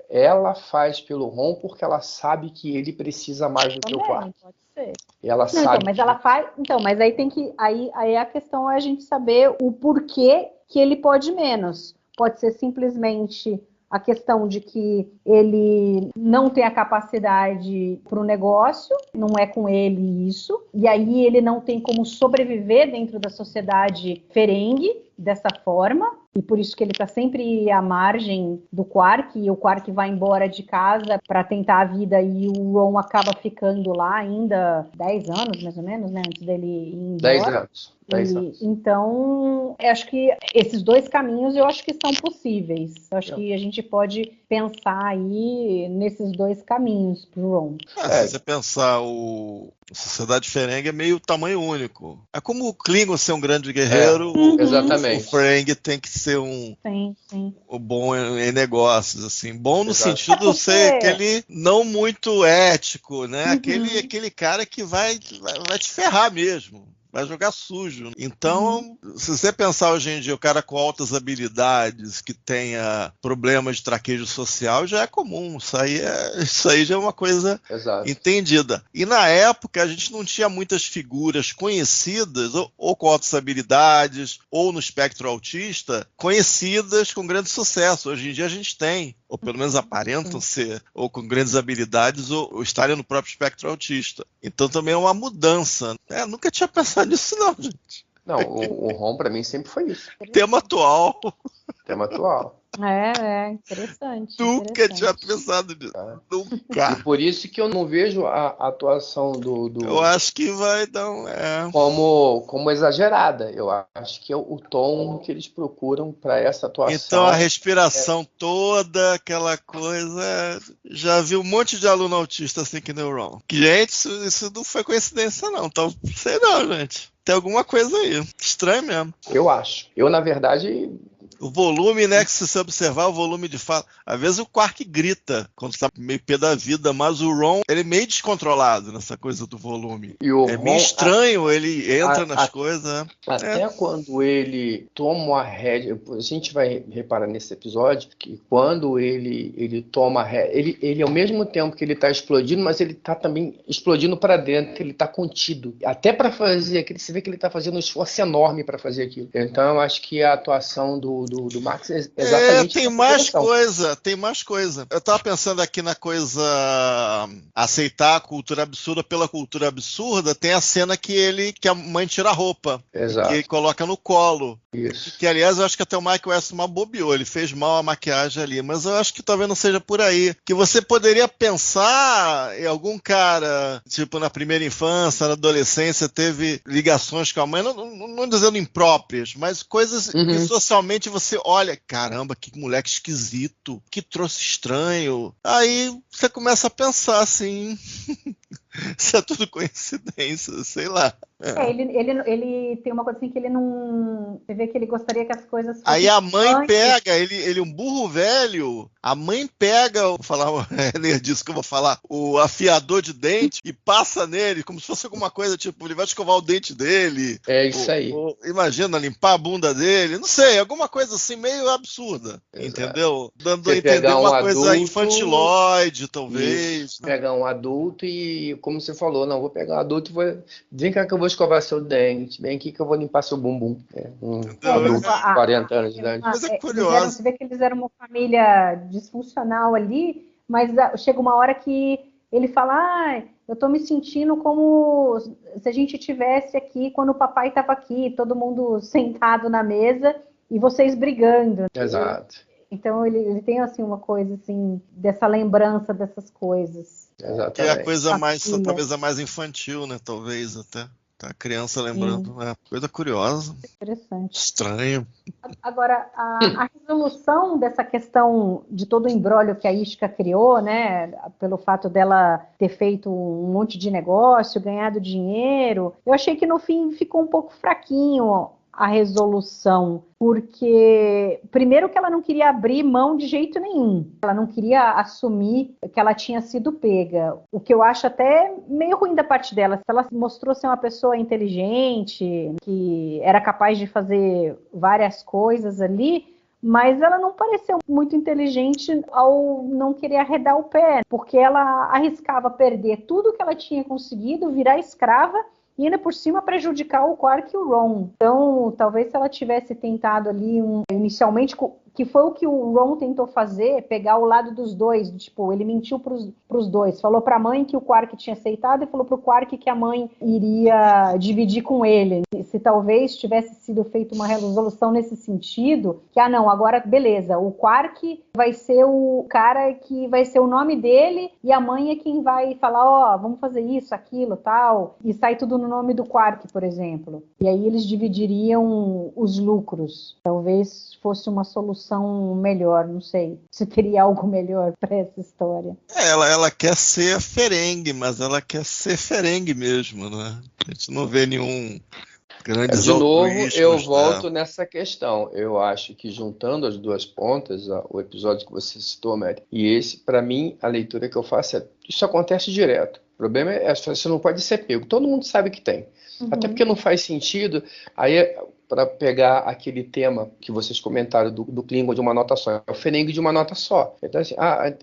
ela faz pelo Ron porque ela sabe que ele precisa mais do que o Quark. Pode ser. Ela sabe. Então, mas ela faz. Então, mas aí tem que. Aí a questão é a gente saber o porquê que ele pode menos. Pode ser simplesmente a questão de que ele não tem a capacidade para o negócio, não é com ele isso, e aí ele não tem como sobreviver dentro da sociedade Ferengi dessa forma, e por isso que ele está sempre à margem do Quark, e o Quark vai embora de casa para tentar a vida, e o Ron acaba ficando lá ainda 10 anos, mais ou menos, né, antes dele ir embora. 10 anos. 10 anos. Então, eu acho que esses dois caminhos eu acho que são possíveis. Eu acho que a gente pode pensar aí nesses dois caminhos pro Ron. Se você pensar, a Sociedade Ferengi é meio tamanho único. É como o Klingon ser um grande guerreiro, exatamente. O Ferengi tem que ser um bom em negócios, assim. Bom no sentido de ser aquele não muito ético, né? Aquele cara que vai te ferrar mesmo. Vai jogar sujo. Então, se você pensar hoje em dia o cara com altas habilidades, que tenha problemas de traquejo social, já é comum. Isso aí já é uma coisa entendida. E na época a gente não tinha muitas figuras conhecidas, ou com altas habilidades, ou no espectro autista, conhecidas com grande sucesso. Hoje em dia a gente tem, ou pelo menos aparentam ser, ou com grandes habilidades, ou estarem no próprio espectro autista. Então também é uma mudança. Nunca tinha pensado nisso não, gente. Não, o Ron pra mim sempre foi isso. Tema atual. Interessante. Nunca tinha pensado nisso. Nunca. E por isso que eu não vejo a atuação do... Eu acho que vai dar como exagerada. Eu acho que é o tom que eles procuram para essa atuação. Então a respiração toda, aquela coisa... Já vi um monte de aluno autista assim que nem o Ron. Gente, isso não foi coincidência não. Então, sei não, gente. Tem alguma coisa aí. Estranho mesmo. Eu acho. Eu, na verdade... O volume, né, que se você observar, o volume de fala. Às vezes o Quark grita quando está meio pé da vida, mas o Ron, ele é meio descontrolado nessa coisa do volume. E o Ron, meio estranho, ele entra nas coisas. Até quando ele toma a rédea, a gente vai reparar nesse episódio que quando ele toma a rédea, ele ao mesmo tempo que ele está explodindo, mas ele está também explodindo para dentro, ele está contido. Até para fazer aquilo, você vê que ele está fazendo um esforço enorme para fazer aquilo. Então eu acho que a atuação do Max é exatamente... Tem mais coisa. Eu tava pensando aqui na coisa aceitar a cultura absurda pela cultura absurda. Tem a cena que a mãe tira a roupa. Exato. Que ele coloca no colo. Isso. Que, aliás, eu acho que até o Michael Westman bobeou. Ele fez mal a maquiagem ali. Mas eu acho que talvez não seja por aí. Que você poderia pensar em algum cara, tipo, na primeira infância, na adolescência, teve ligações com a mãe, não dizendo impróprias, mas coisas que socialmente você olha, caramba, que moleque esquisito, que troço estranho. Aí você começa a pensar assim, isso é tudo coincidência, sei lá. Ele tem uma coisa assim que ele não... Você vê que ele gostaria que as coisas fossem... Aí a mãe antes. pega, ele um burro velho, a mãe pega, vou falar, é disso que eu vou falar, o afiador de dente e passa nele, como se fosse alguma coisa, tipo, ele vai escovar o dente dele. É isso aí. Imagina, limpar a bunda dele, não sei, alguma coisa assim meio absurda, entendeu? Dando a entender uma coisa infantilóide, talvez. Pegar um adulto e, como você falou, não, vou pegar um adulto e vou... Vem cá que eu vou escovar seu dente, vem aqui que eu vou limpar seu bumbum. Adulto de 40 anos de idade. Mas é curioso. Você vê que eles eram uma família disfuncional ali, mas chega uma hora que ele fala, eu tô me sentindo como se a gente tivesse aqui quando o papai estava aqui, todo mundo sentado na mesa e vocês brigando. Exato. Então ele tem assim uma coisa assim dessa lembrança dessas coisas. Exatamente. Que é a coisa mais, talvez a mais infantil, né? Talvez até. A criança lembrando, coisa curiosa. Interessante. Estranho. Agora, a resolução dessa questão de todo o imbróglio que a Ishka criou, né, pelo fato dela ter feito um monte de negócio, ganhado dinheiro, eu achei que no fim ficou um pouco fraquinho a resolução, porque primeiro que ela não queria abrir mão de jeito nenhum, ela não queria assumir que ela tinha sido pega, o que eu acho até meio ruim da parte dela. Ela mostrou ser uma pessoa inteligente, que era capaz de fazer várias coisas ali, mas ela não pareceu muito inteligente ao não querer arredar o pé, porque ela arriscava perder tudo que ela tinha conseguido, virar escrava, e ainda por cima prejudicar o Quark e o Ron. Então, talvez se ela tivesse tentado ali inicialmente, que foi o que o Ron tentou fazer, pegar o lado dos dois, tipo, ele mentiu pros dois, falou pra mãe que o Quark tinha aceitado e falou pro Quark que a mãe iria dividir com ele. Se talvez tivesse sido feita uma resolução nesse sentido, que, não, agora, beleza, o Quark vai ser o cara que vai ser o nome dele e a mãe é quem vai falar, vamos fazer isso, aquilo, tal, e sai tudo no nome do Quark, por exemplo. E aí eles dividiriam os lucros. Talvez fosse uma solução melhor, não sei se teria algo melhor para essa história. Ela quer ser Ferengue, mas ela quer ser Ferengue mesmo, né? A gente não vê nenhum grande De novo, eu volto nessa questão. Eu acho que juntando as duas pontas, o episódio que você citou, Mary, e esse, para mim, a leitura que eu faço é: isso acontece direto. O problema é que você não pode ser pego. Todo mundo sabe que tem. Até porque não faz sentido. Aí, para pegar aquele tema que vocês comentaram do Klingon de uma nota só, é o Ferengue de uma nota só. Então, assim,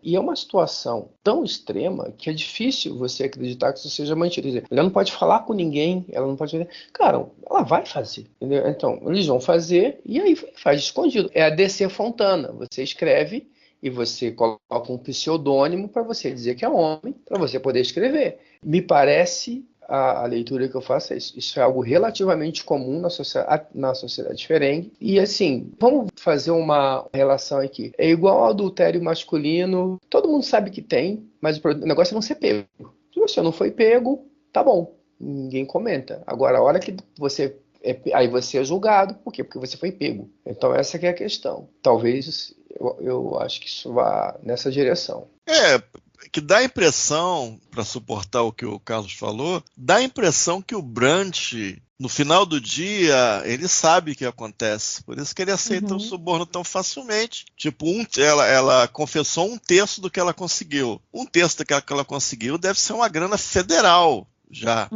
e é uma situação tão extrema que é difícil você acreditar que isso seja mantido. Quer dizer, ela não pode falar com ninguém, ela não pode... Cara, ela vai fazer. Entendeu? Então, eles vão fazer e aí faz escondido. É a DC Fontana. Você escreve e você coloca um pseudônimo para você dizer que é homem, para você poder escrever. Me parece... A leitura que eu faço é isso. Isso é algo relativamente comum na sociedade ferengue. E assim, vamos fazer uma relação aqui. É igual ao adultério masculino. Todo mundo sabe que tem, mas o negócio é não ser pego. Se você não foi pego, tá bom. Ninguém comenta. Agora, a hora que você... aí você é julgado. Por quê? Porque você foi pego. Então essa que é a questão. Talvez eu acho que isso vá nessa direção. Que dá a impressão, para suportar o que o Carlos falou, dá a impressão que o Brant, no final do dia, ele sabe o que acontece. Por isso que ele aceita o suborno tão facilmente. Tipo, ela confessou 1/3 do que ela conseguiu. 1/3 do que ela conseguiu deve ser uma grana federal já.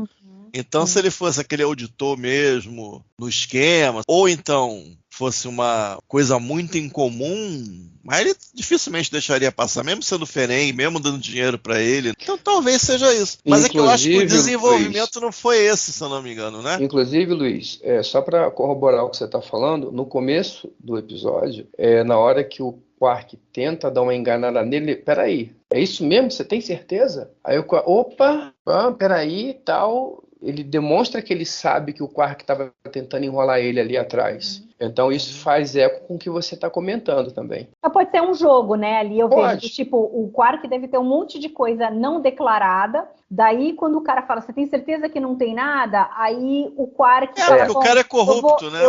Então, se ele fosse aquele auditor mesmo, no esquema, ou então fosse uma coisa muito incomum, mas ele dificilmente deixaria passar, mesmo sendo Ferengue, mesmo dando dinheiro para ele. Então, talvez seja isso. Mas inclusive, é que eu acho que o desenvolvimento não foi esse, se eu não me engano, né? Inclusive, Luiz, só para corroborar o que você está falando, no começo do episódio, na hora que o Quark tenta dar uma enganada nele, peraí, é isso mesmo? Você tem certeza? Aí o Quark, peraí, tal... Ele demonstra que ele sabe que o Quark estava tentando enrolar ele ali atrás. Então isso faz eco com o que você está comentando também. Pode ser um jogo, né? Ali eu vejo, tipo, o Quark deve ter um monte de coisa não declarada. Daí, quando o cara fala, você tem certeza que não tem nada? Aí o Quark... porque o cara é corrupto, né?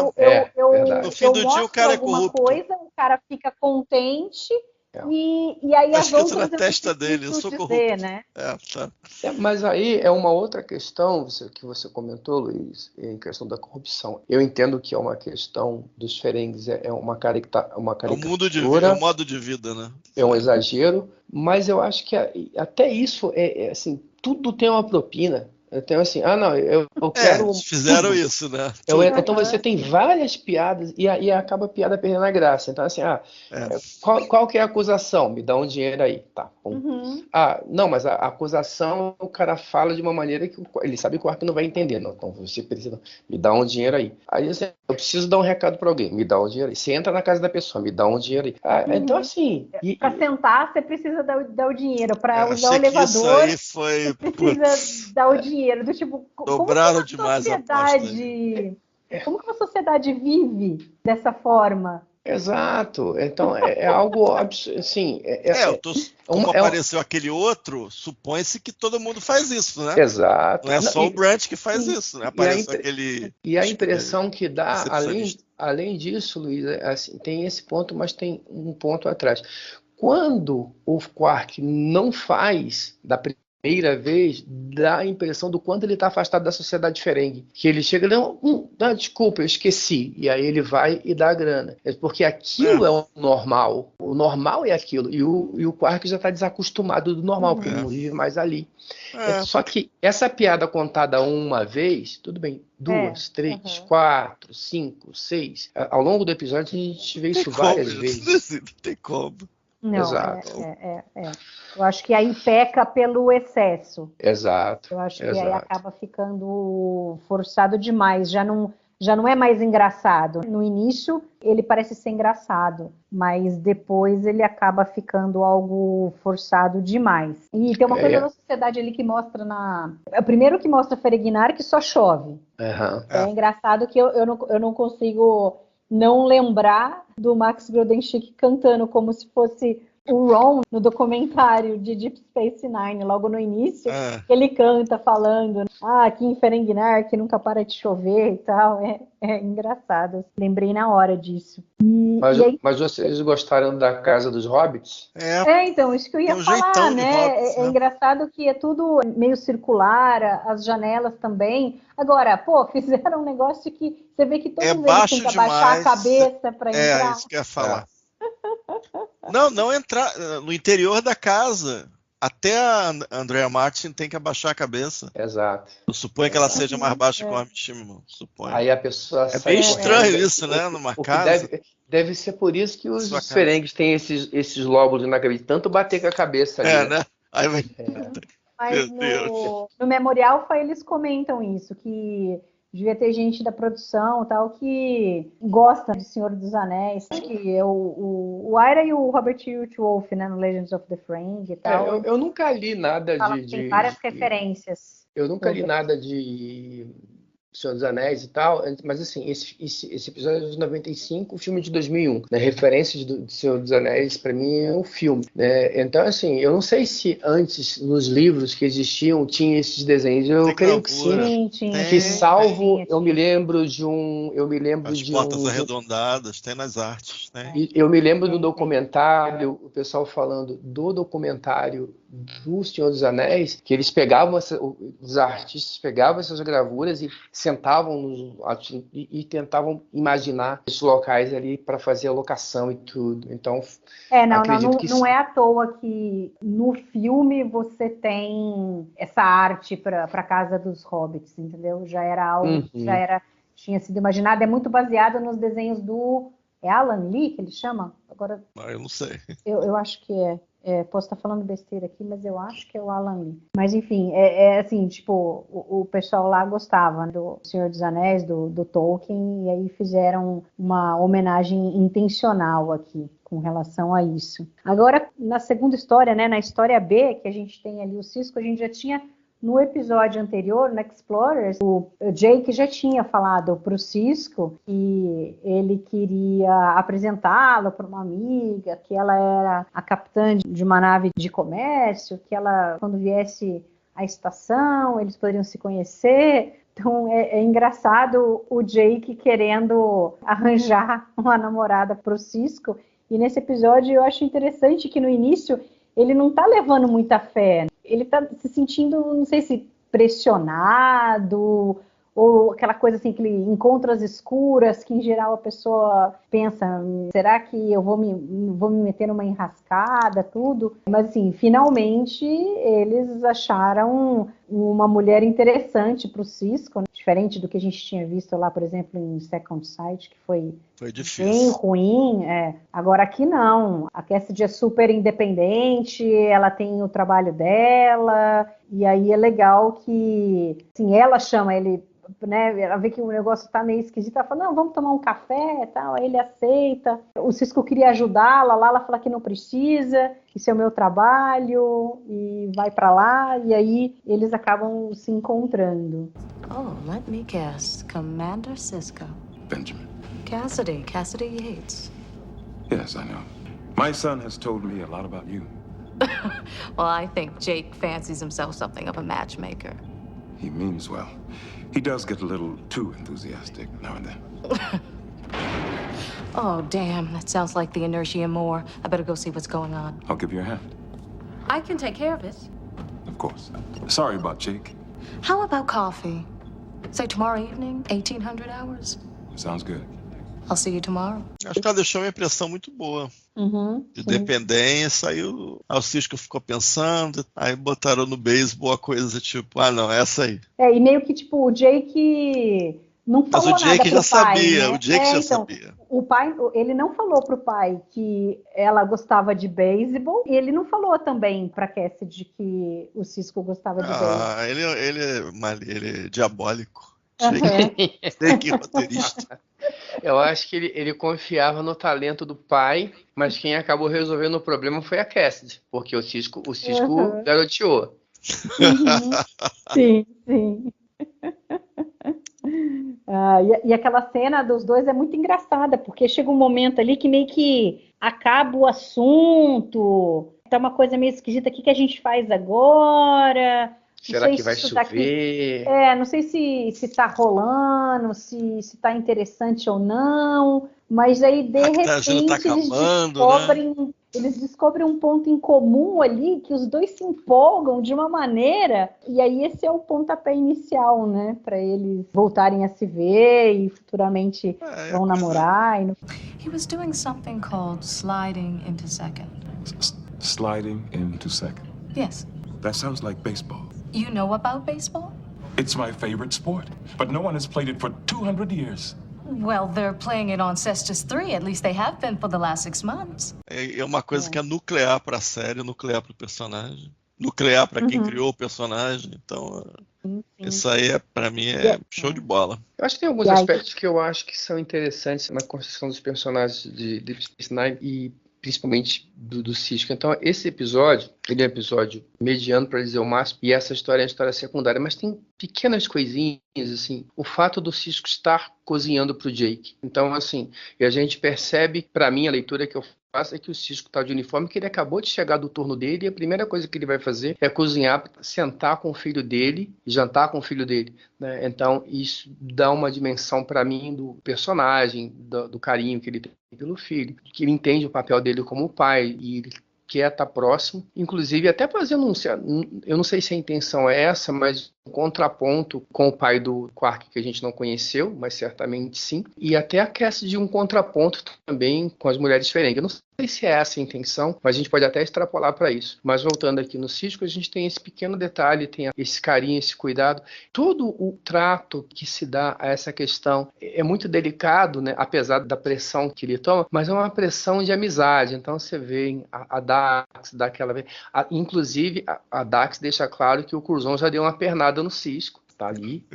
No fim do dia o cara é corrupto. O cara fica contente, E aí Tá as escrito outras na eu não testa dele, eu preciso sou dizer, corrupto. né? Tá. Mas aí é uma outra questão que você comentou, Luiz, em questão da corrupção. Eu entendo que é uma questão dos Ferengues, é uma É o caricatura, é o modo de vida, né? é um exagero, mas eu acho que até isso assim, tudo tem uma propina. Então, assim, não, eu quero fizeram tudo. isso, né? Então você tem várias piadas e acaba a piada perdendo a graça. Então, assim, qual que é a acusação? Me dá um dinheiro aí. Tá, bom. Não, mas a acusação, o cara fala de uma maneira que ele sabe que o Arthur não vai entender. Não, então você precisa, me dá um dinheiro aí. Aí assim, eu preciso dar um recado para alguém, me dá um dinheiro aí. Você entra na casa da pessoa, me dá um dinheiro aí. Então, assim... Para sentar, você precisa dar o dinheiro. Para usar o achei que isso elevador, aí foi... você precisa dar o dinheiro. Do tipo, Dobraram demais a aposta aí. Como que uma sociedade vive dessa forma? Exato. Então, é algo absurdo, assim... Como apareceu aquele outro, supõe-se que todo mundo faz isso, né? Exato. Não é só o Brant que faz isso, né? Apareceu aquele... E a impressão que dá, além disso, Luiz, assim, tem esse ponto, mas tem um ponto atrás. Quando o Quark não faz da primeira vez, dá a impressão do quanto ele está afastado da sociedade Ferengue. Que ele chega e desculpa, eu esqueci. E aí ele vai e dá a grana. Porque aquilo é o normal. O normal é aquilo. E o Quark já está desacostumado do normal, porque ele não vive mais ali. Só que essa piada contada uma vez, tudo bem, 2, 3, 4, 5, 6. Ao longo do episódio a gente vê isso várias vezes. Não tem como. Não, Exato. Eu acho que aí peca pelo excesso. Exato. Eu acho que aí acaba ficando forçado demais. Já não é mais engraçado. No início ele parece ser engraçado, mas depois ele acaba ficando algo forçado demais. E tem uma coisa da sociedade ali que mostra É o primeiro que mostra Ferenginar que só chove. É engraçado que eu não consigo não lembrar do Max Grodenchik cantando como se fosse o Ron no documentário de Deep Space Nine, logo no início, ele canta falando, aqui em Ferenginar que nunca para de chover e tal, é engraçado, lembrei na hora disso. Mas vocês gostaram da Casa dos Hobbits? Então, isso que eu ia falar, né? Hobbits, é engraçado que é tudo meio circular, as janelas também. Agora, fizeram um negócio que você vê que todo mundo tem que abaixar a cabeça para entrar. É isso que eu ia falar. Não entrar no interior da casa. Até a Andrea Martin tem que abaixar a cabeça. Exato. Eu suponho que ela seja mais baixa que o Armstrong, suponho. Aí a pessoa é bem estranho isso, né? Numa casa. Deve ser por isso que os Ferengues têm esses lóbulos na cabeça. Tanto bater com a cabeça ali. Né? Aí vai... Mas no Memorial eles comentam isso, que devia ter gente da produção tal que gosta de Senhor dos Anéis. Acho que o Ira e o Robert Hewitt Wolfe, né, no Legends of the Ferengi e tal. Eu nunca li nada tem várias referências. Eu nunca li nada de Senhor dos Anéis e tal, mas assim, esse episódio é de 95, o filme de 2001, né? Referências do Senhor dos Anéis, para mim, é um filme, né? Então, assim, eu não sei se antes, nos livros que existiam, tinha esses desenhos, eu creio que sim, que salvo, eu me lembro de as portas arredondadas, tem nas artes, né? Eu me lembro do documentário, o pessoal falando do documentário do Senhor dos Anéis, que eles pegavam, os artistas pegavam essas gravuras e sentavam e tentavam imaginar esses locais ali para fazer a locação e tudo. Então, não é à toa que no filme você tem essa arte para a Casa dos Hobbits, entendeu? Já era algo que tinha sido imaginado. É muito baseado nos desenhos do... É Alan Lee que ele chama? Agora, eu não sei. Eu acho que é. Posso estar falando besteira aqui, mas eu acho que é o Alan Lee. Mas, enfim, assim, tipo, o pessoal lá gostava do Senhor dos Anéis, do Tolkien, e aí fizeram uma homenagem intencional aqui com relação a isso. Agora, na segunda história, né, na história B, que a gente tem ali o Sisko, a gente já tinha... No episódio anterior, no Explorers, o Jake já tinha falado para o Sisko que ele queria apresentá-lo para uma amiga, que ela era a capitã de uma nave de comércio, que ela, quando viesse à estação, eles poderiam se conhecer. Então é engraçado o Jake querendo arranjar uma namorada para o Sisko. E nesse episódio eu acho interessante que no início ele não tá levando muita fé. Ele tá se sentindo, não sei se pressionado, ou aquela coisa assim que ele encontra as escuras, que em geral a pessoa pensa, será que eu vou me meter numa enrascada, tudo? Mas assim, finalmente eles acharam uma mulher interessante para o Cisco, né? Diferente do que a gente tinha visto lá, por exemplo, em Second Sight, que foi difícil. Bem ruim. Agora aqui não. A Cassidy é super independente, ela tem o trabalho dela, e aí é legal que assim, ela chama ele, né, ela vê que o negócio tá meio esquisito, ela fala, não, vamos tomar um café e tal, aí ele aceita. O Cisco queria ajudá-la lá, ela fala que não precisa, isso é o meu trabalho, e vai pra lá, e aí eles acabam se encontrando. Oh, let me guess, Commander Cisco. Benjamin. Cassidy Yates. Yes, I know. My son has told me a lot about you. Well, I think Jake fancies himself something of a matchmaker. He means well. He does get a little too enthusiastic now and then. Oh, damn, that sounds like the inertia more. I better go see what's going on. I'll give you a hand. I can take care of it. Of course. Sorry about Jake. How about coffee? Say tomorrow evening, 1800 hours. Sounds good. I'll see you tomorrow. Acho que ela deixou uma impressão muito boa. De dependência, aí o Cisco ficou pensando, aí botaram no beisebol a coisa tipo, não, essa aí. E meio que tipo, o Jake não falou nada pro pai. Mas o Jake já sabia, né? O Jake já sabia. O pai, ele não falou pro pai que ela gostava de beisebol, e ele não falou também pra Cassidy que o Cisco gostava de beisebol. Ele é diabólico. Jake roteirista. Eu acho que ele confiava no talento do pai, mas quem acabou resolvendo o problema foi a Cassidy, porque o Cisco garoteou. Sim. E aquela cena dos dois é muito engraçada, porque chega um momento ali que meio que acaba o assunto, tá uma coisa meio esquisita, o que a gente faz agora? Será que vai chover? Não sei se tá rolando, se tá interessante ou não, mas aí de repente tá acabando, eles descobrem um ponto em comum ali, que os dois se empolgam de uma maneira, e aí esse é o pontapé inicial, né, para eles voltarem a se ver e futuramente vão namorar. He was doing something called sliding into second. Sliding into second? Yes. That sounds like baseball. You know about baseball? It's my favorite sport, but no one has played it for 200 years. Well, they're playing it on Cestus 3. At least they have been for the last 6 months. É uma coisa que é nuclear pra série, nuclear pro personagem. Nuclear pra quem criou o personagem. Então, isso aí, pra mim, é show de bola. Eu acho que tem alguns aspectos que eu acho que são interessantes na construção dos personagens de Deep Space Nine e principalmente do Cisco. Então, esse episódio, ele é um episódio mediano, para dizer o máximo, e essa história é uma história secundária, mas tem pequenas coisinhas, assim, o fato do Cisco estar cozinhando para o Jake. Então, assim, e a gente percebe, para mim, a leitura que eu faço é que o Cisco está de uniforme, que ele acabou de chegar do turno dele, e a primeira coisa que ele vai fazer é cozinhar, sentar com o filho dele, jantar com o filho dele, né? Então, isso dá uma dimensão para mim do personagem, do carinho que ele tem pelo filho, que ele entende o papel dele como pai, e ele quer estar próximo, inclusive até fazendo eu não sei se a intenção é essa, mas um contraponto com o pai do Quark que a gente não conheceu, mas certamente sim, e até a Cassidy de um contraponto também com as mulheres diferentes. Eu não sei se é essa a intenção, mas a gente pode até extrapolar para isso. Mas voltando aqui no Cisco, a gente tem esse pequeno detalhe, tem esse carinho, esse cuidado. Todo o trato que se dá a essa questão é muito delicado, né? Apesar da pressão que ele toma, mas é uma pressão de amizade. Então você vê a Dax, inclusive a Dax deixa claro que o Curzon já deu uma pernada no Cisco. Tá ali.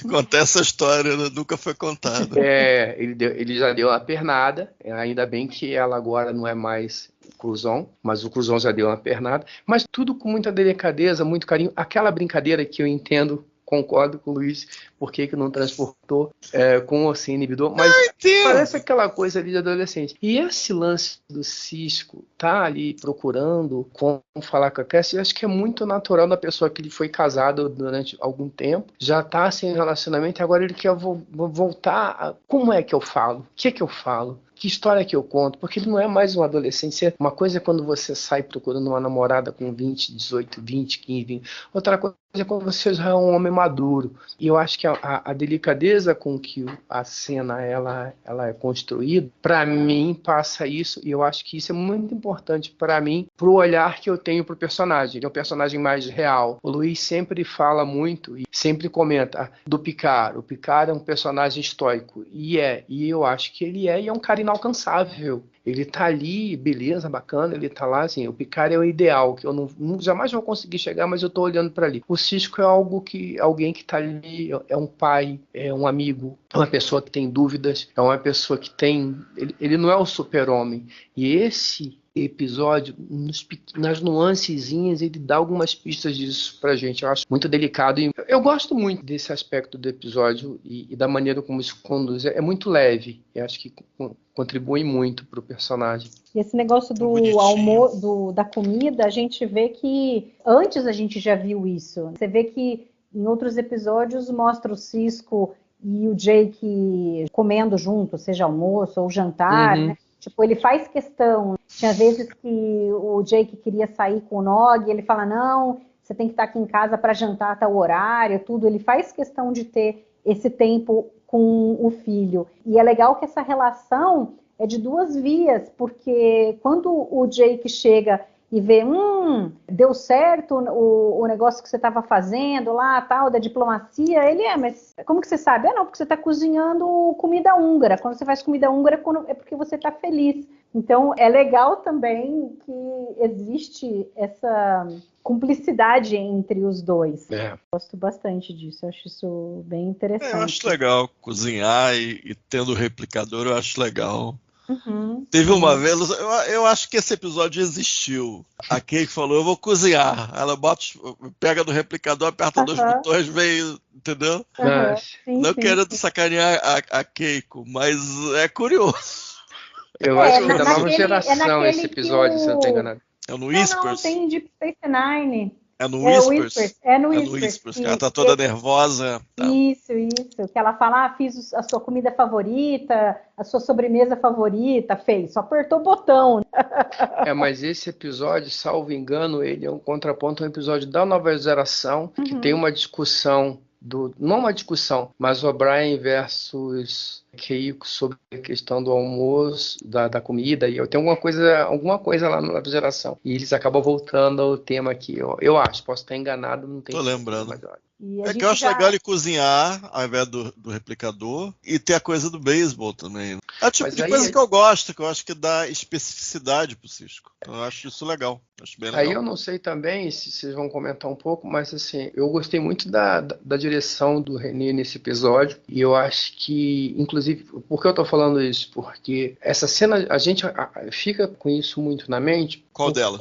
Contar essa história nunca foi contada. Ele já deu uma pernada. Ainda bem que ela agora não é mais Curzon, mas o Curzon já deu uma pernada. Mas tudo com muita delicadeza, muito carinho. Aquela brincadeira que eu entendo, concordo com o Luiz, por que não transportou com ou sem inibidor, mas parece aquela coisa ali de adolescente. E esse lance do Cisco tá ali procurando como falar com a Cassie, eu acho que é muito natural da pessoa que ele foi casado durante algum tempo, já tá sem relacionamento, e agora ele quer voltar. Como é que eu falo? O que é que eu falo? que história que eu conto? Porque ele não é mais um adolescente. Uma coisa é quando você sai procurando uma namorada com 20, 18, 20, 15, 20. Outra coisa é quando você já é um homem maduro. E eu acho que a delicadeza com que a cena ela é construída, para mim, passa isso. E eu acho que isso é muito importante para mim, pro olhar que eu tenho pro personagem. Ele é um personagem mais real. O Luiz sempre fala muito e sempre comenta do Picard. O Picard é um personagem estoico. E eu acho que ele é um cara inalcançável. Ele tá ali, beleza, bacana, ele tá lá, assim, o Picard é o ideal, que eu não jamais vou conseguir chegar, mas eu tô olhando para ali. O Sisko é alguém que tá ali, é um pai, é um amigo, é uma pessoa que tem dúvidas, é uma pessoa que tem... Ele não é o super-homem. E esse episódio, nas nuancezinhas, ele dá algumas pistas disso pra gente. Eu acho muito delicado e eu gosto muito desse aspecto do episódio e da maneira como isso conduz. É muito leve. Eu acho que contribui muito pro personagem. E esse negócio da comida, a gente vê que antes a gente já viu isso. Você vê que em outros episódios mostra o Sisko e o Jake comendo junto, seja almoço ou jantar, né? Tipo, ele faz questão. Tinha vezes que o Jake queria sair com o Nog, ele fala, não, você tem que estar aqui em casa para jantar até o horário, tudo. Ele faz questão de ter esse tempo com o filho. E é legal que essa relação é de duas vias, porque quando o Jake chega e vê, deu certo o negócio que você estava fazendo lá, tal, da diplomacia, ele mas como que você sabe? Não, porque você está cozinhando comida húngara. Quando você faz comida húngara é porque você está feliz. Então, é legal também que existe essa cumplicidade entre os dois. Gosto bastante disso, eu acho isso bem interessante. Eu acho legal cozinhar e tendo replicador, eu acho legal. Teve uma vez, eu acho que esse episódio existiu. A Kay falou, eu vou cozinhar. Ela pega no replicador, aperta 2 botões, vem, entendeu? Não querendo sacanear a Keiko, mas é curioso. Eu acho que é da nova geração esse episódio, se eu não estou enganado. É no Whispers? Não, tem Deep Space Nine. É no Whispers? É no Whispers. Ela tá toda nervosa. Tá. Isso. Que ela fala, fiz a sua comida favorita, a sua sobremesa favorita, fez. Só apertou o botão. Mas esse episódio, salvo engano, ele é um contraponto a um episódio da nova geração, que tem uma discussão, não uma discussão, mas O'Brien versus Keiko sobre a questão do almoço, da comida, e eu tenho alguma coisa lá na nova geração. E eles acabam voltando ao tema aqui. Eu acho, posso estar enganado, não tenho. Tô lembrando. Mas, olha. É que eu acho legal ele cozinhar ao invés do replicador e ter a coisa do beisebol também. É o tipo de coisa que eu gosto, que eu acho que dá especificidade pro Sisko. Eu acho isso legal. Acho bem legal. Aí eu não sei também se vocês vão comentar um pouco, mas assim, eu gostei muito da direção do René nesse episódio, e eu acho que, inclusive, por que eu tô falando isso? Porque essa cena, a gente fica com isso muito na mente. Qual delas?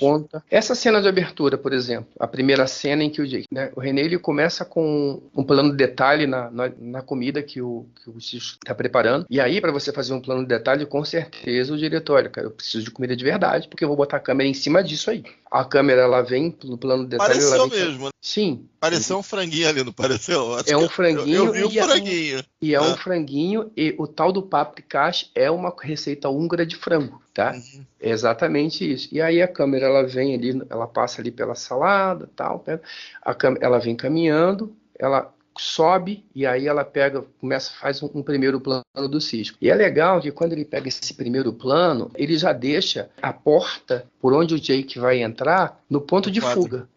Essa cena de abertura, por exemplo, a primeira cena em que o René, ele começa com um plano de detalhe na comida que o Sisko está preparando, e aí para você fazer um plano de detalhe, com certeza o diretor, olha, cara, eu preciso de comida de verdade, porque eu vou botar a câmera em cima disso aí. A câmera, ela vem no plano de detalhe. Pareceu mesmo, né? Sim. Pareceu um franguinho ali, não pareceu? É um franguinho. Eu vi um franguinho. E é um franguinho, e o tal do paprikash é uma receita húngara de frango, tá? É exatamente isso. E aí a câmera, ela vem ali, ela passa ali pela salada, tal, ela vem caminhando, ela sobe, e aí ela faz um primeiro plano do Sisko. E é legal que quando ele pega esse primeiro plano, ele já deixa a porta por onde o Jake vai entrar no ponto de fuga.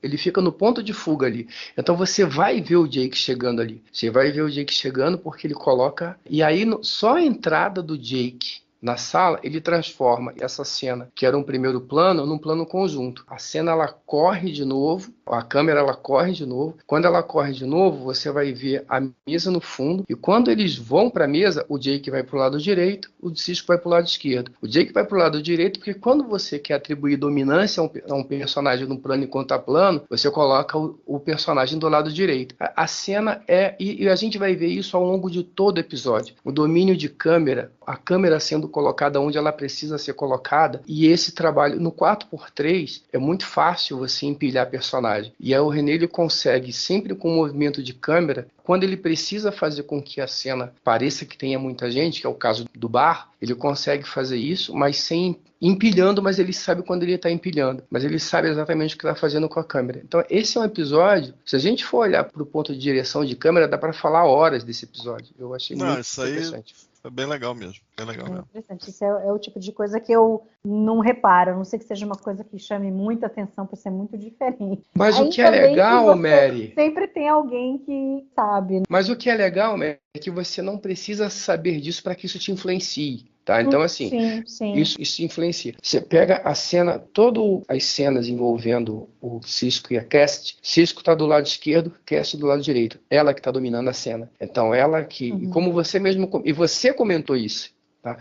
Ele fica no ponto de fuga ali. Então você vai ver o Jake chegando ali. Você vai ver o Jake chegando porque ele coloca... E aí só a entrada do Jake na sala, ele transforma essa cena, que era um primeiro plano, num plano conjunto. A cena, ela corre de novo, a câmera, ela corre de novo. Quando ela corre de novo, você vai ver a mesa no fundo, e quando eles vão para a mesa, o Jake vai para o lado direito, o Sisko vai para o lado esquerdo. O Jake vai para o lado direito, porque quando você quer atribuir dominância a um personagem no plano e contraplano, você coloca o personagem do lado direito. A cena e a gente vai ver isso ao longo de todo o episódio. O domínio de câmera, a câmera sendo colocada onde ela precisa ser colocada, e esse trabalho no 4x3 é muito fácil você empilhar personagem. E aí o René ele consegue, sempre com o movimento de câmera, quando ele precisa fazer com que a cena pareça que tenha muita gente, que é o caso do bar, ele consegue fazer isso, mas sem empilhando, mas ele sabe quando ele está empilhando, mas ele sabe exatamente o que está fazendo com a câmera. Então esse é um episódio, se a gente for olhar para o ponto de direção de câmera, dá para falar horas desse episódio. Eu achei muito interessante. É bem legal mesmo, bem legal mesmo. Interessante. Isso é o tipo de coisa que eu não reparo, a não ser que seja uma coisa que chame muita atenção por ser muito diferente. Mas aí o que é legal, Mary... Sempre tem alguém que sabe. Mas o que é legal, Mary, é que você não precisa saber disso para que isso te influencie. Tá? Então, assim, sim. Isso influencia. Você pega a cena, todas as cenas envolvendo o Sisko e a Cassidy, Sisko está do lado esquerdo, Cassidy do lado direito. Ela que está dominando a cena. Então, ela que... E como você mesmo... E você comentou isso. Tá?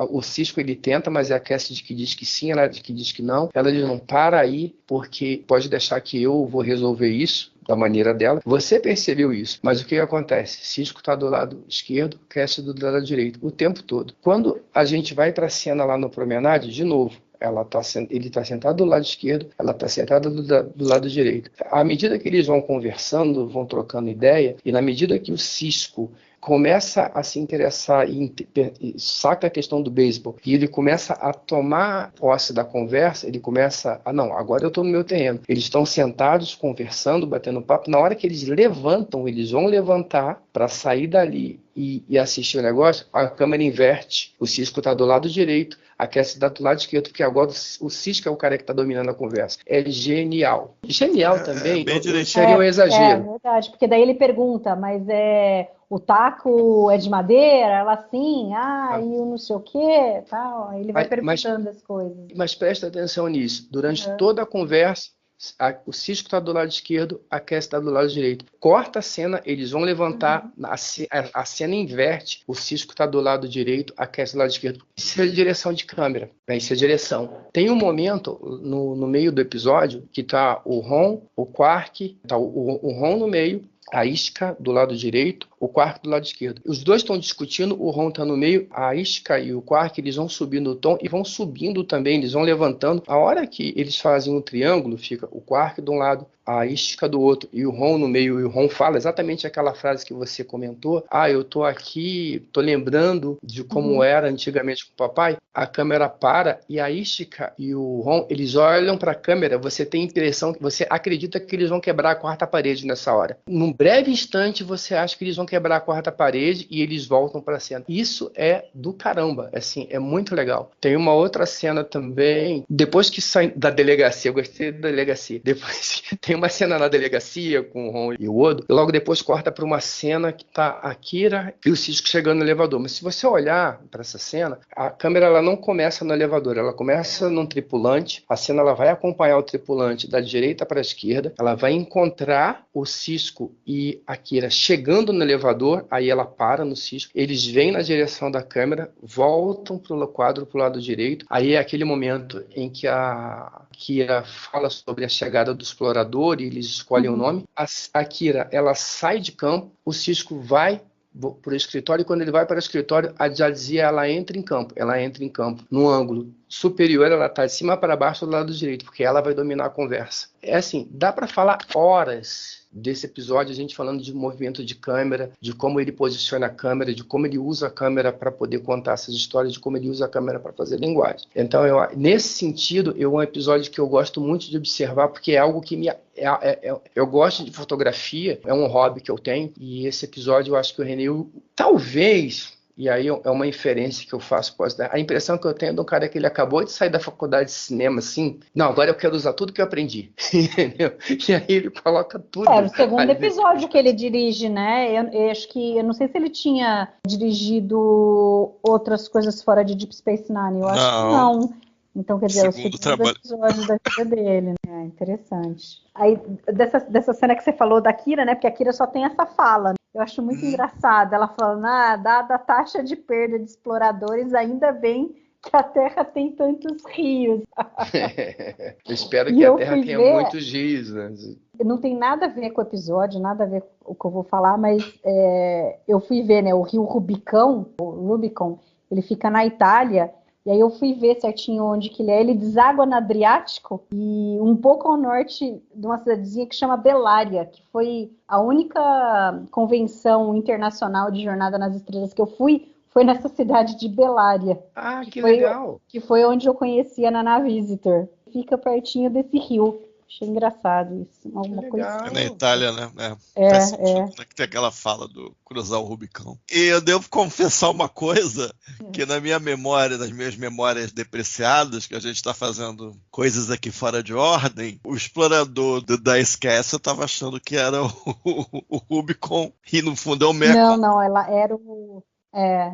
O Sisko ele tenta, mas é a Cassidy que diz que sim, ela que diz que não. Ela diz, não, para aí, porque pode deixar que eu vou resolver isso da maneira dela. Você percebeu isso, mas o que acontece? Sisko está do lado esquerdo, Cassidy do lado direito, o tempo todo. Quando a gente vai para a cena lá no Promenade, de novo, ele está sentado do lado esquerdo, ela está sentada do lado direito. À medida que eles vão conversando, vão trocando ideia, e na medida que o Sisko começa a se interessar e saca a questão do beisebol e ele começa a tomar posse da conversa, ele começa a, não, agora eu estou no meu terreno. Eles estão sentados, conversando, batendo papo. Na hora que eles levantam, eles vão levantar para sair dali e assistir o negócio, a câmera inverte. O Sisko está do lado direito, a Cassidy está do lado esquerdo, porque agora o Sisko é o cara que está dominando a conversa. É genial. Genial também. Seria um exagero. É verdade, porque daí ele pergunta, mas o taco é de madeira? Ela sim, e o não sei o quê, tal. Aí ele vai perguntando as coisas. Mas presta atenção nisso. Durante toda a conversa, o Sisko está do lado esquerdo, a Cassidy está do lado direito. Corta a cena, eles vão levantar, a cena inverte, o Sisko está do lado direito, a Cassidy do lado esquerdo. Isso é direção de câmera, né? Isso é direção. Tem um momento no meio do episódio que está o Ron, o Quark, tá o Ron no meio, a Isca do lado direito, o Quark do lado esquerdo. Os dois estão discutindo, o Ron está no meio, a Isca e o Quark, eles vão subindo o tom e vão subindo também, eles vão levantando. A hora que eles fazem um triângulo, fica o Quark de um lado, a Isca do outro e o Ron no meio, e o Ron fala exatamente aquela frase que você comentou, eu tô aqui, tô lembrando de como era antigamente com o papai. A câmera para e a Isca e o Ron, eles olham para a câmera, você tem a impressão, que você acredita que eles vão quebrar a quarta parede nessa hora. Num breve instante você acha que eles vão quebrar a quarta parede e eles voltam para a cena. Isso é do caramba, assim, é muito legal. Tem uma outra cena também, depois que sai da delegacia, eu gostei da delegacia, depois tem uma cena na delegacia com o Ron e o Odo, e logo depois corta para uma cena que tá a Kira e o Sisko chegando no elevador. Mas se você olhar para essa cena, a câmera ela não começa no elevador, ela começa num tripulante, a cena ela vai acompanhar o tripulante da direita para a esquerda, ela vai encontrar o Sisko e a Kira chegando no elevador, aí ela para no Sisko, eles vêm na direção da câmera, voltam pro quadro pro lado direito, aí é aquele momento em que a Kira fala sobre a chegada do explorador e eles escolhem o nome. A Kira, ela sai de campo, o Sisko vai para o escritório, e quando ele vai para o escritório, a Jadzia, ela entra em campo, no ângulo superior, ela está de cima para baixo do lado direito, porque ela vai dominar a conversa. É assim, dá para falar horas desse episódio, a gente falando de movimento de câmera, de como ele posiciona a câmera, de como ele usa a câmera para poder contar essas histórias, de como ele usa a câmera para fazer linguagem. Então, nesse sentido, é um episódio que eu gosto muito de observar, porque é algo que eu gosto de fotografia, é um hobby que eu tenho, e esse episódio eu acho que o René, talvez... E aí é uma inferência que eu faço. A impressão que eu tenho de um cara que ele acabou de sair da faculdade de cinema, assim, não, agora eu quero usar tudo que eu aprendi. Entendeu? E aí ele coloca tudo. É o segundo episódio que ele dirige, né? Eu acho que, eu não sei se ele tinha dirigido outras coisas fora de Deep Space Nine. Eu acho que não. Então, quer dizer, os segundos episódios da vida dele, né? Interessante. Aí, dessa cena que você falou da Kira, né? Porque a Kira só tem essa fala, né? Eu acho muito engraçado. Ela falando, dada a taxa de perda de exploradores, ainda bem que a Terra tem tantos rios. Eu espero E que a eu Terra fui tenha ver- muitos rios, né? Não tem nada a ver com o episódio, nada a ver com o que eu vou falar, mas eu fui ver, né, o rio Rubicon, ele fica na Itália, e aí eu fui ver certinho onde que ele é. Ele deságua no Adriático e um pouco ao norte de uma cidadezinha que chama Belária, que foi a única convenção internacional de Jornada nas Estrelas que eu fui, foi nessa cidade de Belária. Ah, que foi- legal. Que foi onde eu conheci a Nana Visitor. Fica pertinho desse rio. Achei engraçado isso. Alguma coisa legal. É na Itália, né? É, Faz sentido, né? Que tem aquela fala do cruzar o Rubicão. E eu devo confessar uma coisa, que na minha memória, nas minhas memórias depreciadas, que a gente está fazendo coisas aqui fora de ordem, o explorador da Esquece eu estava achando que era o Rubicon, e no fundo é o Mekong. Não, ela era o.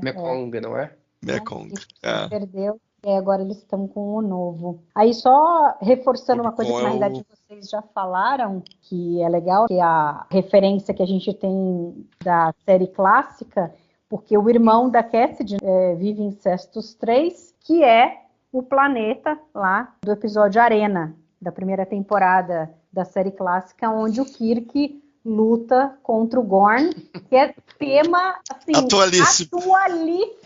Mekong, não é? Mekong. Isso, É. perdeu. Agora eles estão com o novo. Aí só reforçando uma coisa que na Rubicon é realidade vocês já falaram, que é legal, que é a referência que a gente tem da série clássica, porque o irmão da Cassidy vive em Cestus 3, que é o planeta lá do episódio Arena, da primeira temporada da série clássica, onde o Kirk luta contra o Gorn, que é tema assim, Atualíssimo. atualíssimo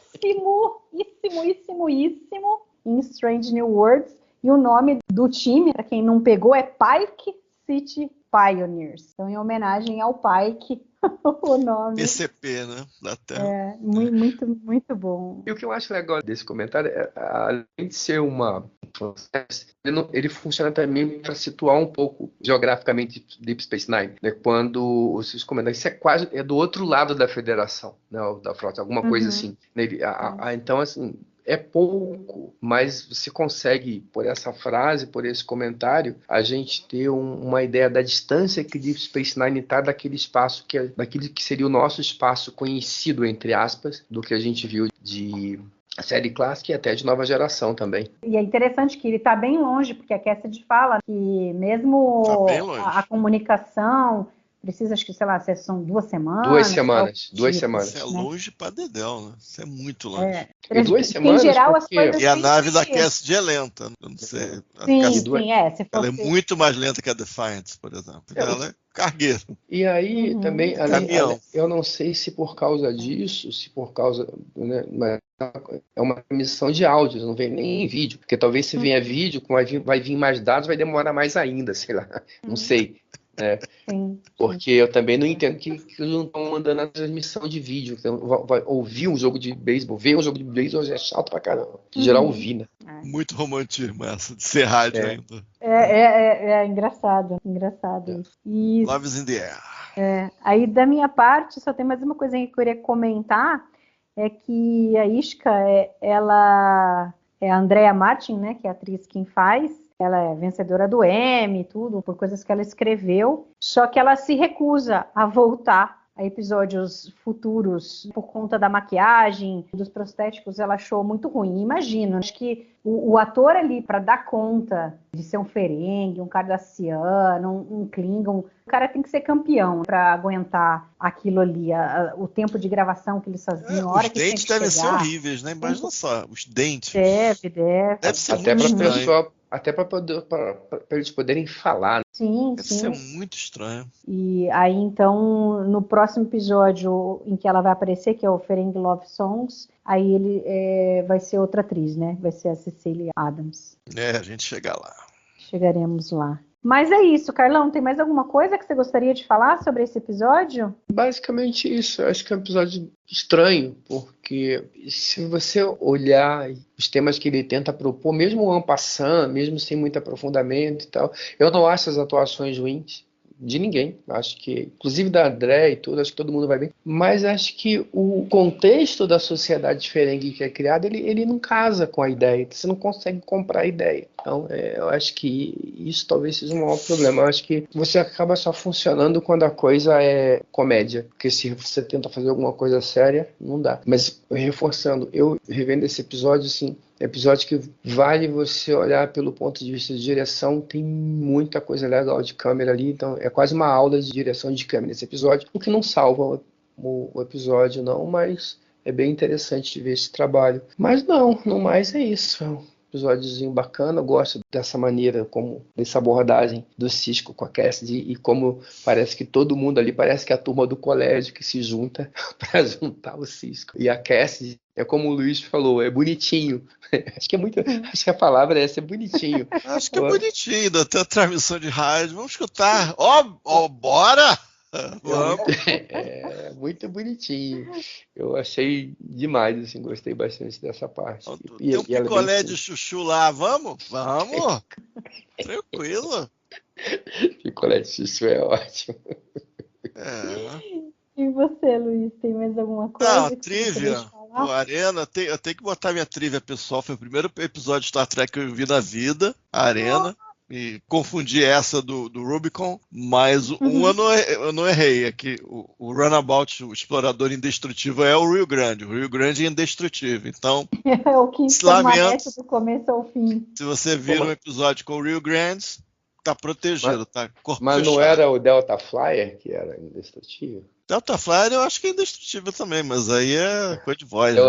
em Strange New Worlds. E o nome do time, para quem não pegou, é Pike City Pioneers. Então, em homenagem ao Pike, o nome. PCP, né? Da Terra. É muito, muito bom. E o que eu acho legal desse comentário é, além de ser ele funciona também para situar um pouco geograficamente Deep Space Nine, né? Quando os comentários, isso é quase do outro lado da Federação, né? Da frota, alguma coisa assim. Né? Então, assim, é pouco, mas você consegue, por essa frase, por esse comentário, a gente ter uma ideia da distância que Deep Space Nine está daquele espaço, daquele que seria o nosso espaço conhecido, entre aspas, do que a gente viu de série clássica e até de nova geração também. E é interessante que ele está bem longe, porque a Cassidy fala que mesmo Tá bem longe. a comunicação precisa, acho que, sei lá, são 2 semanas. 2 semanas, 2 tipo, semanas. Isso é né? longe pra dedéu, né? Isso é muito longe. E 2 Porque, semanas, em geral, as porque- coisas E a têm nave que- da Cassidy é lenta. Eu não sei. A Sim, Cassidy, sim, se ela é fosse... muito mais lenta que a Defiant, por exemplo. Ela é cargueiro. E aí também, Caminhão. eu não sei se por causa disso, se por causa, né, mas é uma emissão de áudio, não vem nem em vídeo, porque talvez se vier vídeo, vai vir mais dados, vai demorar mais ainda, sei lá, não sei. Né? Sim. Porque eu também não entendo que eles não estão mandando a transmissão de vídeo. Então, vai ouvir um jogo de beisebol, ver um jogo de beisebol é chato pra caramba. Em geral, ouvir, né? Muito romantismo essa, de ser rádio ainda. É engraçado isso. E Love is in the air. aí, da minha parte, só tem mais uma coisa que eu queria comentar, é que a Ishka, ela é a Andrea Martin, né, que é a atriz quem faz. Ela é vencedora do Emmy e tudo, por coisas que ela escreveu. Só que ela se recusa a voltar a episódios futuros por conta da maquiagem, dos prostéticos. Ela achou muito ruim. Imagino, acho que o ator ali, para dar conta de ser um Ferengi, um Cardassiano, um Klingon, o cara tem que ser campeão para aguentar aquilo ali, o tempo de gravação que eles faziam. a hora Os que tinha dentes que devem ser chegar. horríveis, né? Imagina só, os dentes. Deve. Deve ser Até muito para estranho. eles poderem falar. Né? Sim, Deve sim. ser muito estranho. E aí, então, no próximo episódio em que ela vai aparecer, que é o Ferengi Love Songs, aí ele vai ser outra atriz, né? Vai ser a Cecily Adams. A gente chega lá. Chegaremos lá. Mas é isso, Carlão. Tem mais alguma coisa que você gostaria de falar sobre esse episódio? Basicamente isso. Eu acho que é um episódio estranho, porque se você olhar os temas que ele tenta propor, mesmo en passant, mesmo sem muito aprofundamento e tal, eu não acho as atuações ruins de ninguém. Acho que, inclusive da André e tudo, acho que todo mundo vai bem. Mas acho que o contexto da sociedade Ferengi que é criada, ele não casa com a ideia. Você não consegue comprar a ideia. Então, eu acho que isso talvez seja um maior problema. Eu acho que você acaba só funcionando quando a coisa é comédia. Porque se você tenta fazer alguma coisa séria, não dá. Mas, reforçando, eu revendo esse episódio, assim, episódio que vale você olhar pelo ponto de vista de direção, tem muita coisa legal de câmera ali, então é quase uma aula de direção de câmera nesse episódio, o que não salva o episódio não, mas É bem interessante de ver esse trabalho. Mas não mais é isso. É um episódiozinho bacana. Eu gosto dessa maneira, dessa abordagem do Cisco com a Cassidy, e como parece que todo mundo ali, parece que é a turma do colégio que se junta para juntar o Cisco. E a Cassidy, é como o Luiz falou, é bonitinho. Acho que a palavra é essa, é bonitinho. Acho que é bonitinho, até a transmissão de rádio. Vamos escutar. Bora! Vamos. É muito bonitinho. Eu achei demais, assim, gostei bastante dessa parte. Tem um picolé de chuchu lá, vamos? Vamos! Tranquilo. Picolé de chuchu é ótimo. E você, Luiz, tem mais alguma coisa? Não, trivia. Pô, Arena, eu tenho que botar minha trivia pessoal. Foi o primeiro episódio de Star Trek que eu vi na vida, a Arena. E confundi essa do Rubicon, mas eu não errei. É que o Runabout, o explorador indestrutível, é o Rio Grande. O Rio Grande é indestrutível. Então, é o que permanece do começo ao fim. Se você vira um episódio com o Rio Grande, tá protegido, tá corpo Mas fechado. Não era o Delta Flyer que era indestrutível? Delta Flyer eu acho que é indestrutível também, mas aí é coisa de voz. Né?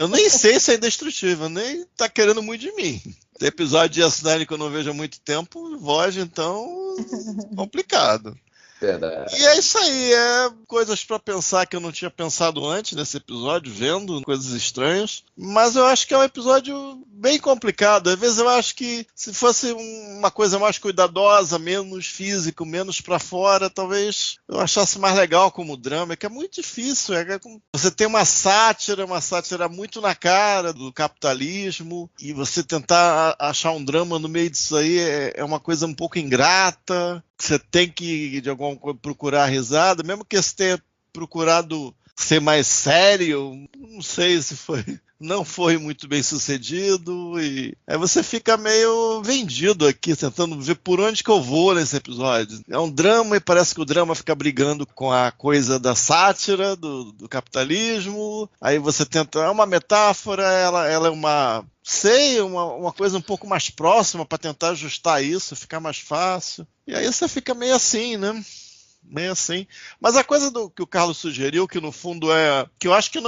Eu nem sei se é indestrutível, nem tá querendo muito de mim. Tem episódio de S9 que eu não vejo há muito tempo, voz, então, complicado. Verdade. E é isso aí, coisas pra pensar que eu não tinha pensado antes nesse episódio, vendo coisas estranhas. Mas eu acho que é um episódio bem complicado. Às vezes eu acho que se fosse uma coisa mais cuidadosa, menos físico, menos pra fora, talvez eu achasse mais legal como drama, que é muito difícil. Você tem uma sátira muito na cara do capitalismo, e você tentar achar um drama no meio disso aí é uma coisa um pouco ingrata. Você tem que, de alguma coisa, procurar a risada, mesmo que você tenha procurado ser mais sério, não sei se não foi muito bem sucedido, e aí você fica meio vendido aqui, tentando ver por onde que eu vou nesse episódio. É um drama e parece que o drama fica brigando com a coisa da sátira, do capitalismo, aí você tenta, é uma metáfora, ela é uma coisa um pouco mais próxima para tentar ajustar isso, ficar mais fácil. E aí você fica meio assim, né? Meio assim. Mas a coisa que o Carlos sugeriu, que no fundo que eu acho que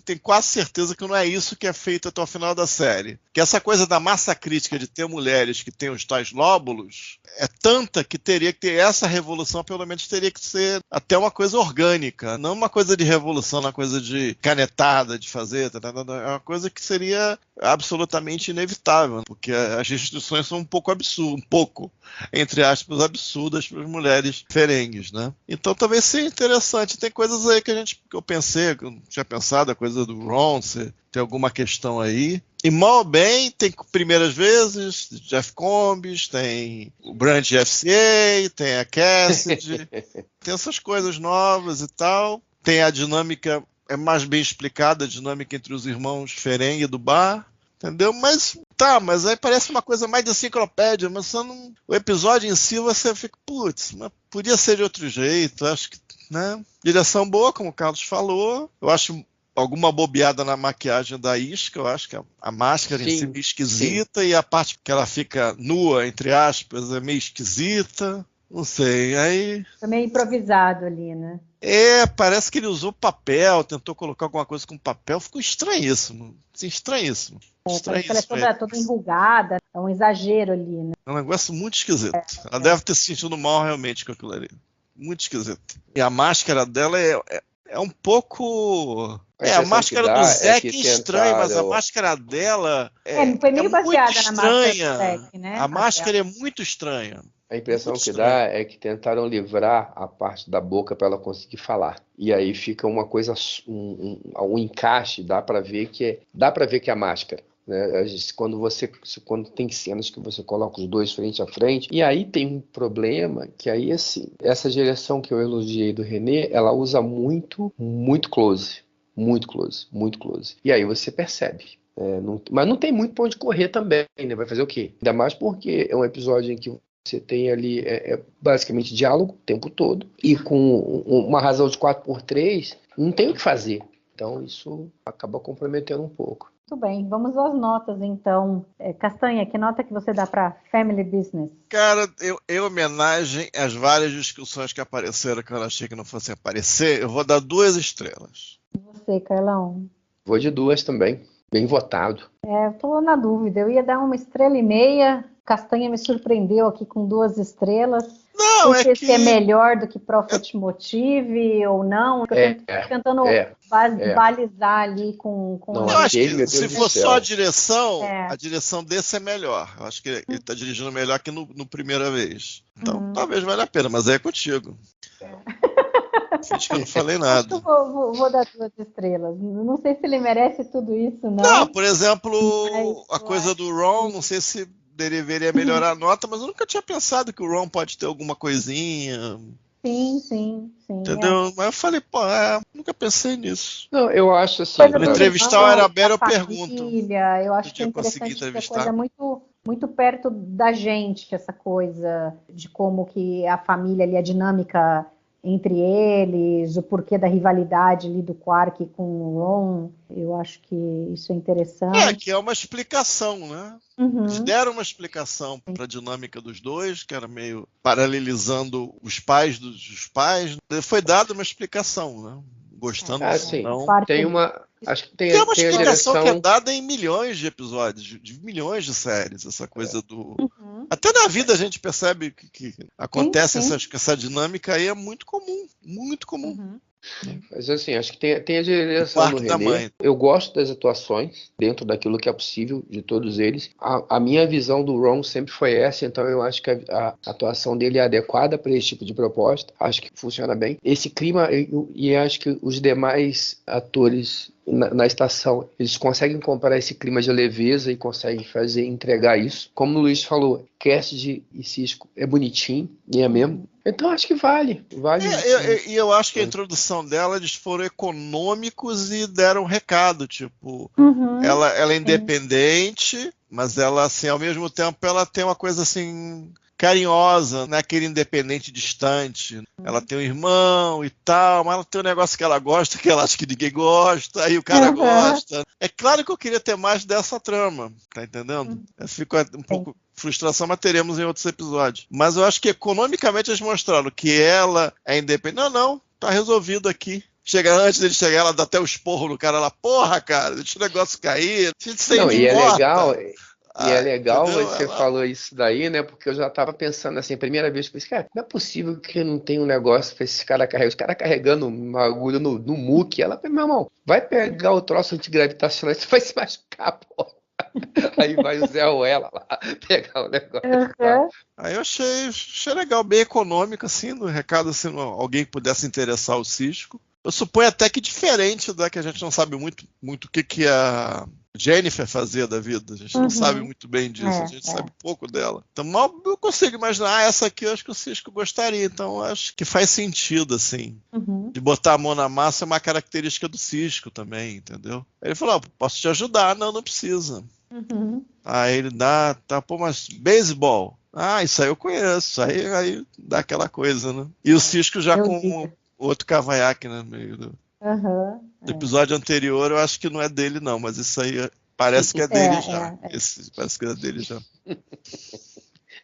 tem quase certeza que não é isso que é feito até o final da série. Que essa coisa da massa crítica de ter mulheres que têm os tais lóbulos é tanta que teria que ter essa revolução, pelo menos teria que ser até uma coisa orgânica, não uma coisa de revolução, uma coisa de canetada, de fazer, é uma coisa que seria absolutamente inevitável, porque as restrições são um pouco entre aspas, absurdas para as mulheres ferengues, né? Então talvez seja interessante. Tem coisas aí que eu pensei, que eu não tinha pensado, a coisa do Ron, tem alguma questão aí. E mal ou bem, tem primeiras vezes, Jeff Combs, tem o Brand FCA, tem a Cassidy, tem essas coisas novas e tal. Tem a dinâmica, é mais bem explicada, a dinâmica entre os irmãos Ferengue do bar. Entendeu? Mas aí parece uma coisa mais de enciclopédia, mas você não, o episódio em si você fica, putz, mas podia ser de outro jeito, acho que, né? Direção boa, como o Carlos falou, eu acho alguma bobeada na maquiagem da Isca, eu acho que a máscara em si é meio esquisita, e a parte que ela fica nua, entre aspas, é meio esquisita, não sei, aí... Foi meio improvisado ali, né? Parece que ele usou papel, tentou colocar alguma coisa com papel, ficou estranhíssimo, assim, estranhíssimo. Parece que ela é toda enrugada, é um exagero ali, né? É um negócio muito esquisito. Ela deve ter se sentido mal realmente com aquilo ali. Muito esquisito. E a máscara dela é um pouco... a máscara do Zack é estranha, mas a máscara dela foi meio baseada na máscara do Zack, né? A máscara é muito estranha. A impressão que dá é que tentaram livrar a parte da boca para ela conseguir falar. E aí fica uma coisa, um encaixe, dá para ver que é a máscara. Né? Quando tem cenas que você coloca os dois frente a frente, e aí tem um problema que aí, assim, essa direção que eu elogiei do René, ela usa muito close. Muito close. E aí você percebe. Mas não tem muito pra onde correr também, né? Vai fazer o quê? Ainda mais porque é um episódio em que você tem ali basicamente diálogo o tempo todo, e com uma razão de 4x3 não tem o que fazer. Então isso acaba comprometendo um pouco. Muito bem, vamos às notas então. Castanha, que nota que você dá para Family Business? Cara, em homenagem às várias discussões que apareceram que eu achei que não fossem aparecer, eu vou dar 2 estrelas. E você, Carlão? Vou de 2 também. Bem votado. Eu tô na dúvida. Eu ia dar 1,5 estrelas. Castanha me surpreendeu aqui com 2 estrelas. Não, sei se é melhor do que Prophet Motive ou não. Eu tô tentando balizar ali com não, eu acho que se for só a direção desse é melhor. Eu acho que ele está dirigindo melhor que no primeira vez. Então, talvez valha a pena, mas aí é contigo. Acho que eu não falei nada. Vou dar 2 estrelas. Não sei se ele merece tudo isso, não. Não, por exemplo, a coisa do Ron, não sei se deveria melhorar a nota, mas eu nunca tinha pensado que o Ron pode ter alguma coisinha. Sim. Entendeu? Mas eu falei, nunca pensei nisso. Não, eu acho assim... Para entrevistar o Arabella, eu pergunto. Eu acho que é interessante que é coisa muito perto da gente, essa coisa de como que a família ali, a dinâmica entre eles, o porquê da rivalidade ali do Quark com o Ron. Eu acho que isso é interessante. Que é uma explicação, né? Eles deram uma explicação para a dinâmica dos dois, que era meio paralelizando os pais dos pais. Foi dada uma explicação, né? Gostando sim. não. Tem uma... Acho que tem uma explicação direção... que é dada em milhões de episódios, de milhões de séries, essa coisa do... Até na vida a gente percebe que acontece essa dinâmica aí, é muito comum, muito comum. Mas assim, acho que tem a direção do René. Eu gosto das atuações, dentro daquilo que é possível, de todos eles. A minha visão do Ron sempre foi essa, então eu acho que a atuação dele é adequada para esse tipo de proposta. Acho que funciona bem. Esse clima, e acho que os demais atores na estação, eles conseguem comprar esse clima de leveza e conseguem entregar isso. Como o Luiz falou, Cassidy e Sisko é bonitinho, e é mesmo. Então acho que vale. E eu acho que a introdução dela, eles foram econômicos e deram um recado, tipo, ela é independente, mas ela, assim, ao mesmo tempo, ela tem uma coisa assim carinhosa, não é aquele independente distante. Ela tem um irmão e tal, mas ela tem um negócio que ela gosta, que ela acha que ninguém gosta, aí o cara gosta. É claro que eu queria ter mais dessa trama, tá entendendo? Fica um pouco frustração, mas teremos em outros episódios. Mas eu acho que economicamente eles mostraram que ela é independente. Não, tá resolvido aqui. Antes dele chegar, ela dá até o esporro no cara lá. Porra, cara, deixa o negócio cair. E é legal... E é legal você falou isso daí, né? Porque eu já tava pensando assim, a primeira vez que eu pensei, cara, não é possível que não tenha um negócio pra esse cara carregar. Os caras carregando uma agulha no muque. Ela falou, meu irmão, vai pegar o troço antigravitacional, você vai se machucar, porra. Aí vai o Zé ou ela lá pegar o negócio. Aí eu achei legal, bem econômico, assim, no recado, assim, alguém que pudesse interessar o Sisko. Eu suponho até que diferente da que a gente não sabe muito o que a Jennifer fazia da vida. A gente não sabe muito bem disso, a gente sabe pouco dela. Então mal eu consigo imaginar, essa aqui eu acho que o Sisko gostaria. Então eu acho que faz sentido, assim. De botar a mão na massa é uma característica do Sisko também, entendeu? Aí ele falou, posso te ajudar? Não precisa. Aí ele dá, pô, mas beisebol? Isso aí eu conheço. Aí dá aquela coisa, né? E o Sisko já com outro cavanhaque, né, no meio do episódio anterior, eu acho que não é dele não, mas isso aí parece que é dele já. Esse parece que é dele já.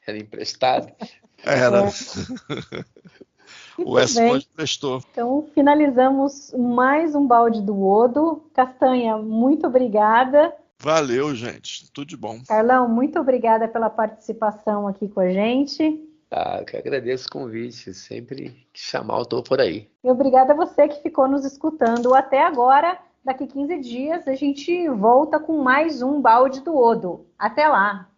Era emprestado? Era. O Westworld prestou. Então, finalizamos mais um balde do Odo. Castanha, muito obrigada. Valeu, gente. Tudo de bom. Carlão, muito obrigada pela participação aqui com a gente. Eu que agradeço o convite, sempre que chamar eu tô por aí. E obrigada a você que ficou nos escutando até agora. Daqui 15 dias a gente volta com mais um balde do Odo. Até lá!